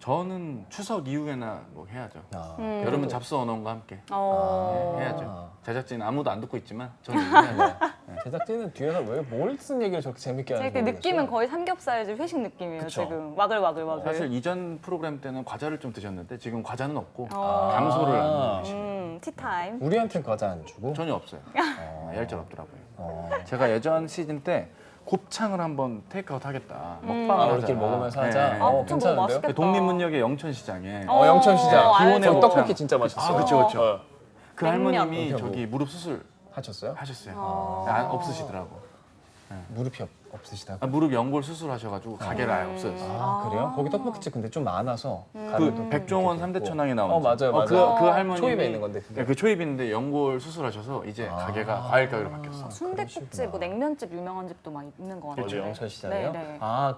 저는 추석 이후에나 뭐 해야죠. 여름은 잡스 언어원과 함께 해야죠. 제작진 아무도 안 듣고 있지만 저는 이거 해야죠. 제작진은 뒤에서 왜 뭘 쓴 얘기를 저렇게 재밌게 하는지 이렇게 느낌은 모르겠어요. 거의 삼겹살 회식 느낌이에요. 그쵸. 지금 와글와글. 사실 이전 프로그램 때는 과자를 좀 드셨는데 지금 과자는 없고 어. 감소를 하는 것이 티타임. 우리한텐 과자 안 주고 전혀 없어요. 얄짤 없더라고요. 어. 제가 예전 시즌 때 곱창을 한번 테이크아웃 하겠다. 먹방을 아, 하자. 우리끼리 먹으면서 하자. 네. 좀 너무 맛있겠다. 독립문역의 영천시장에 영천시장. 알죠. 거기 떡볶이 진짜 맛있어요. 아, 그쵸, 그쵸. 어. 그 냉면. 할머님이 냉면. 저기 무릎 수술 하셨어요? 하셨어요. 없으시더라고. 무릎이 없으시다고? 무릎 연골 수술하셔가지고 가게를 아예 없어졌어요. 아, 그래요? 거기 떡볶이집 근데 좀 많아서 그 백종원 3대 천왕에 나온 맞아요. 그 할머님이 초입에 있는 건데 그게. 네, 그 초입인데 연골 수술하셔서 이제 가게가 과일 가게로 바뀌었어. 순대국집, 뭐 냉면집 유명한 집도 많이 있는 것 같아요. 어디 영천시장이요? 네. 아,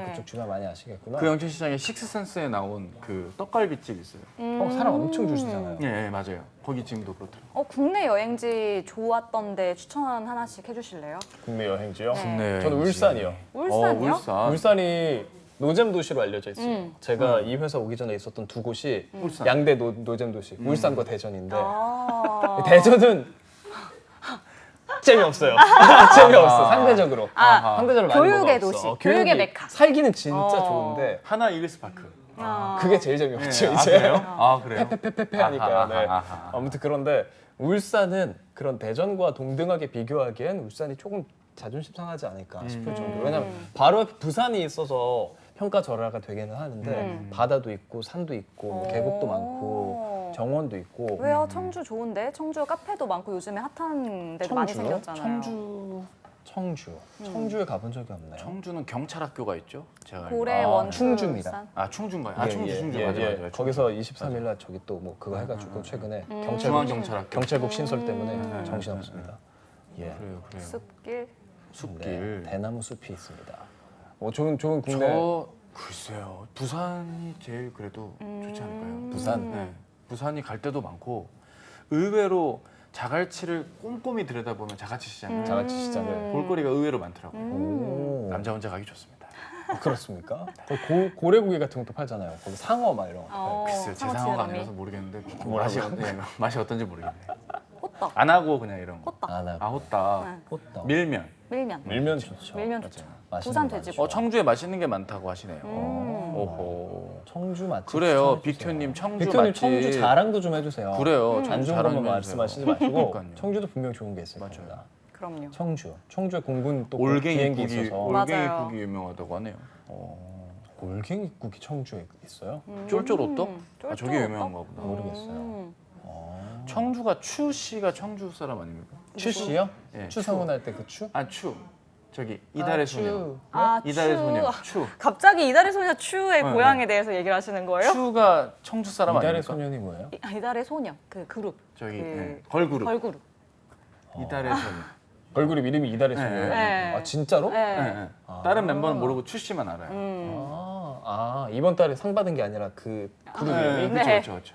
그쪽 주변 많이 아시겠구나. 그 영천시장에 식스센스에 나온 그 떡갈비집 있어요. 사람 엄청 주시잖아요. 네, 맞아요. 거기 지금도 그렇더라고요. 국내 여행지 좋았던데 추천 하나씩 해주실래요? 국내 여행지요? 네. 저는 울산이요. 울산이요? 울산. 울산이 노잼 도시로 알려져 있어요. 제가 이 회사 오기 전에 있었던 두 곳이 울산. 양대 노잼 도시, 울산과 대전인데 아. 대전은 재미없어요. 재미없어 상대적으로. 상대적으로 많이 교육의 뭐가 도시, 없어. 교육의 메카. 살기는 진짜 좋은데 하나 이글스 파크. 그게 제일 재미없죠. 네, 이제 그래요? 아 그래요? 페페페페 하니까. 네. 아하. 아무튼 그런데 울산은 그런 대전과 동등하게 비교하기엔 울산이 조금 자존심 상하지 않을까 싶을 정도로. 왜냐면 바로 옆에 부산이 있어서 평가절하가 되기는 하는데 바다도 있고 산도 있고 뭐 계곡도 많고 정원도 있고. 왜요? 청주 좋은데? 청주 카페도 많고 요즘에 핫한 데도 많이 청주요? 생겼잖아요. 청주에 가본 적이 없나요? 청주는 경찰학교가 있죠. 제가 알기로. 고래 원주 충주입니다. 울산. 아 충주인가요? 예, 충주 예, 맞아요. 예. 맞아요. 거기서 23일 날 저기 또 뭐 그거 해가지고 최근에 중앙경찰학교. 경찰국 신설 때문에 정신 없습니다. 예. 그래요. 숲길. 숲길. 네, 대나무 숲이 있습니다. 좋은 국내 글쎄요. 부산이 제일 그래도 좋지 않을까요? 부산. 네. 부산이 갈 데도 많고 의외로 자갈치를 꼼꼼히 들여다보면 자갈치 시장 자갈치 시장을. 볼거리가 의외로 많더라고요. 오. 남자 혼자 가기 좋습니다. 그렇습니까? 거기 고래고기 같은 것도 팔잖아요. 거기 상어 막 이런 거. 글쎄요. 제 상황가 상어치느러미. 아니라서 모르겠는데 뭐라고요? 맛이 어떤지 모르겠네요. 호떡. 안 하고 그냥 이런 거. 호떡. 안 하고. 호떡, 호떡. 밀면. 밀면. 밀면 좋죠. 밀면 좋죠. 맛있는 부산 거 돼지고기. 많죠. 청주에 맛있는 게 많다고 하시네요. 음. 오호. 청주 맛집. 그래요. 추천해주세요. 빅튜님 청주 빅튜님 맛집. 청주 자랑도 좀 해주세요. 그래요. 안 좋은 자랑 것만 좀 말씀하시지 해주세요. 마시고 그러니까요. 청주도 분명 좋은 게 있을 맞아요. 겁니다. 그럼요. 청주에 공군 또 올갱이 비행기 국이 있어서 맞아요. 올갱이 국이 유명하다고 하네요. 올갱이국이 청주에 있어요? 쫄쫄오떡? 아, 쫄쫄오떡? 저게 유명한가 보다. 모르겠어요. 청주가 추 씨가 청주 사람 아닙니까? 추 씨요? 예, 추상훈 할 때 그 추? 아, 추. 저기 이달의 소녀. 아, 이달의 추. 소녀. 추. 갑자기 이달의 소녀 추의 네, 고향에 대해서 얘기를 하시는 거예요? 추가 청주 사람 이달의 아닙니까? 소년이 뭐예요? 이달의 소녀 그 그룹. 저기 그 예, 걸그룹. 걸그룹. 이달의 소녀. 걸그룹 이름이 이달의 소녀예요? 네. 아 진짜로? 네. 예, 예. 다른 멤버는 모르고 추 씨만 알아요. 이번 달에 상 받은 게 아니라 그 그룹 네, 이름이? 네. 그렇죠.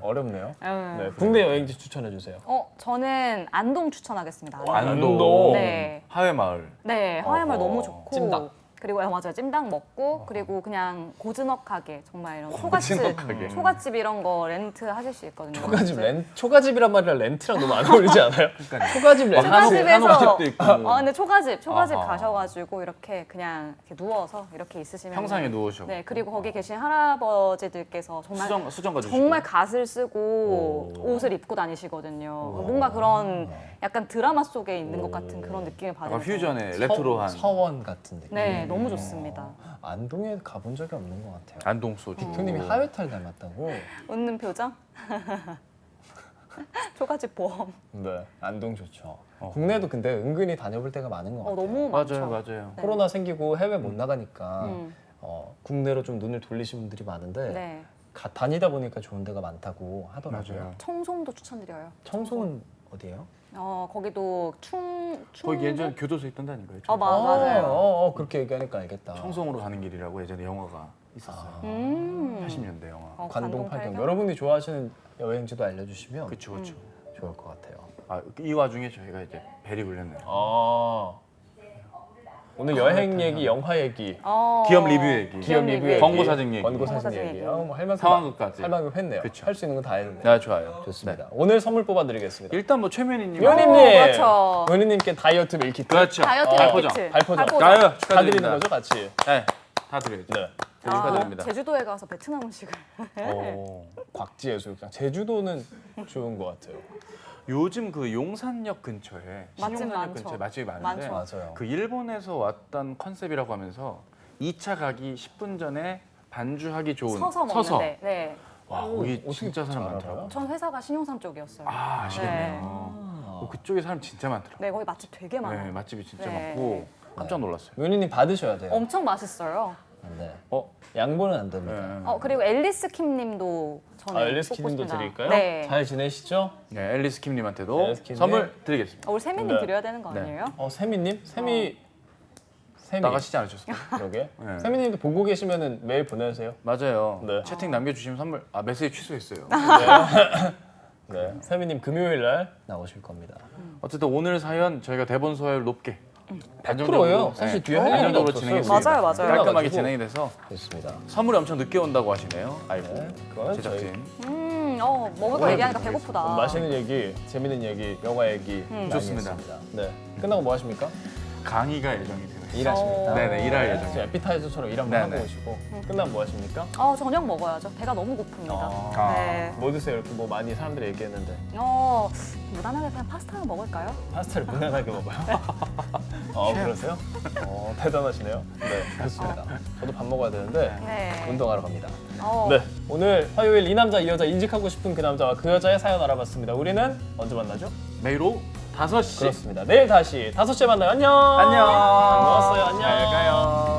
어렵네요. 음. 네, 국내 여행지 추천해 주세요. 저는 안동 추천하겠습니다. 안동. 네. 하회마을. 네, 하회마을 어허. 너무 좋고. 찜닭. 그리고 맞아요, 찜닭 먹고 그리고 그냥 고즈넉하게 정말 이런 초가집, 고즈넉하게. 초가집 이런 거 렌트 하실 수 있거든요. 초가집이란 말이랑 렌트랑 너무 안 어울리지 않아요? 초가집 렌트. 초가집에서 한옥집도 있고. 근데 초가집 아하. 가셔가지고 이렇게 그냥 이렇게 누워서 이렇게 있으시면 평상에 누우셔. 네, 그리고 거기 계신 할아버지들께서 정말 수정가 주시고. 정말 갓을 쓰고 옷을 입고 다니시거든요. 뭔가 그런 약간 드라마 속에 있는 것 같은 그런 느낌을 약간 받으면서 퓨전의 레트로한 서원 같은 느낌. 네, 너무 좋습니다. 안동에 가본 적이 없는 것 같아요. 안동 소주. 형님이 하회탈 닮았다고? 웃는 표정? 초가집 보험. 네, 안동 좋죠. 국내도 근데 은근히 다녀볼 때가 많은 것 같아요. 너무 많죠. 맞아요. 네. 코로나 생기고 해외 못 나가니까 음. 국내로 좀 눈을 돌리신 분들이 많은데 네. 다니다 보니까 좋은 데가 많다고 하더라고요. 맞아요. 청송도 추천드려요. 청송은 어디예요? 거기도 거기 예전 교도소 있던 데 아닌가요? 맞아요. 그렇게 얘기하니까 알겠다. 청송으로 가는 길이라고 예전에 영화가 있었어요. 80년대 영화. 관동 팔경. 팔경? 여러분이 좋아하시는 여행지도 알려주시면 그렇죠, 그렇죠. 좋을 것 같아요. 아, 이 와중에 저희가 이제 벨이 울렸네요. 오늘 여행 얘기, 영화 얘기, 기업 리뷰 얘기. 기업 리뷰 얘기, 광고 사진 얘기. 광고 사진 사진 얘기. 얘기. 뭐 할 만큼 상황극까지. 할 만큼 했네요. 그쵸. 할 수 있는 건 다 했는데. 네, 좋아요. 좋습니다. 오늘 선물 뽑아드리겠습니다. 일단 뭐 최면희님. 요리님, 그렇죠. 요리님께 다이어트 밀키트. 그렇죠. 다이어트 발포정. 밀키트. 발포정. 나요. 다 드리는 축하드립니다. 거죠, 같이. 네, 다 드려야죠. 네. 축하드립니다. 제주도에 가서 베트남 음식을. 곽지예술장. 제주도는 좋은 것 같아요. 요즘 그 용산역 근처에 맛집 신용산역 많죠. 근처에 맛집이 많은데 많죠. 맞아요. 그 일본에서 왔던 컨셉이라고 하면서 2차 가기 10분 전에 반주하기 좋은 서서 먹는데. 네. 와, 거기 진짜 사람 잘 많더라고요. 알아요? 전 회사가 신용산 쪽이었어요. 아, 아시겠네요. 네. 그쪽에 사람 진짜 많더라고요. 네, 거기 맛집 되게 많아요. 네, 맛집이 진짜 네. 많고 깜짝 놀랐어요. 요리님 받으셔야 돼요. 엄청 맛있어요. 네. 양보는 안 됩니다. 네. 그리고 앨리스 킴님도 저는 앨리스 뽑고 킴님도 싶습니다. 드릴까요? 네. 잘 지내시죠? 네, 앨리스 킴님한테도 앨리스 킴님. 선물 드리겠습니다. 우리 세미님 네. 드려야 되는 거 네. 아니에요? 세미님? 세미. 나가시지 않으셨어요? 그러게. 네. 세미님도 보고 계시면은 메일 보내세요. 맞아요. 네. 채팅 남겨주시면 선물. 메시지 취소했어요. 네. 세미님 금요일 날 나오실 겁니다. 어쨌든 오늘 사연 저희가 대본 소화율 높게 100%예요. 사실 뒤에 할 얘기가 안정적으로 없었어요. 진행했습니다. 맞아요, 맞아요. 깔끔하게 그래가지고. 진행이 돼서 됐습니다. 선물이 엄청 늦게 온다고 하시네요. 아이고 네, 그건 제작진. 먹을 거 얘기하니까 배고프다. 맛있는 얘기, 재밌는 얘기, 영화 얘기 많이 좋습니다. 했습니다. 네. 끝나고 뭐 하십니까? 강의가 예정이 되어 있습니다. 일하십니까? 네네, 일할 저 예정이에요. 에피타이저처럼 일 한번 네네. 하고 오시고 끝나면 뭐 하십니까? 저녁 먹어야죠. 배가 너무 고픕니다. 네. 뭐 드세요? 이렇게 뭐 많이 사람들이 얘기했는데 무난하게 그냥 파스타 먹을까요? 파스타를 무난하게 먹어요? 그러세요? 대단하시네요. 네, 좋습니다. 저도 밥 먹어야 되는데 네. 운동하러 갑니다. 어, 네, 오늘 화요일 이 남자 이 여자 이직하고 싶은 그 남자와 그 여자의 사연 알아봤습니다. 우리는 언제 만나죠? 매일 오후 5시. 그렇습니다. 내일 다시 5시에 만나요. 안녕. 안녕. 반가웠어요. 안녕. 잘 가요.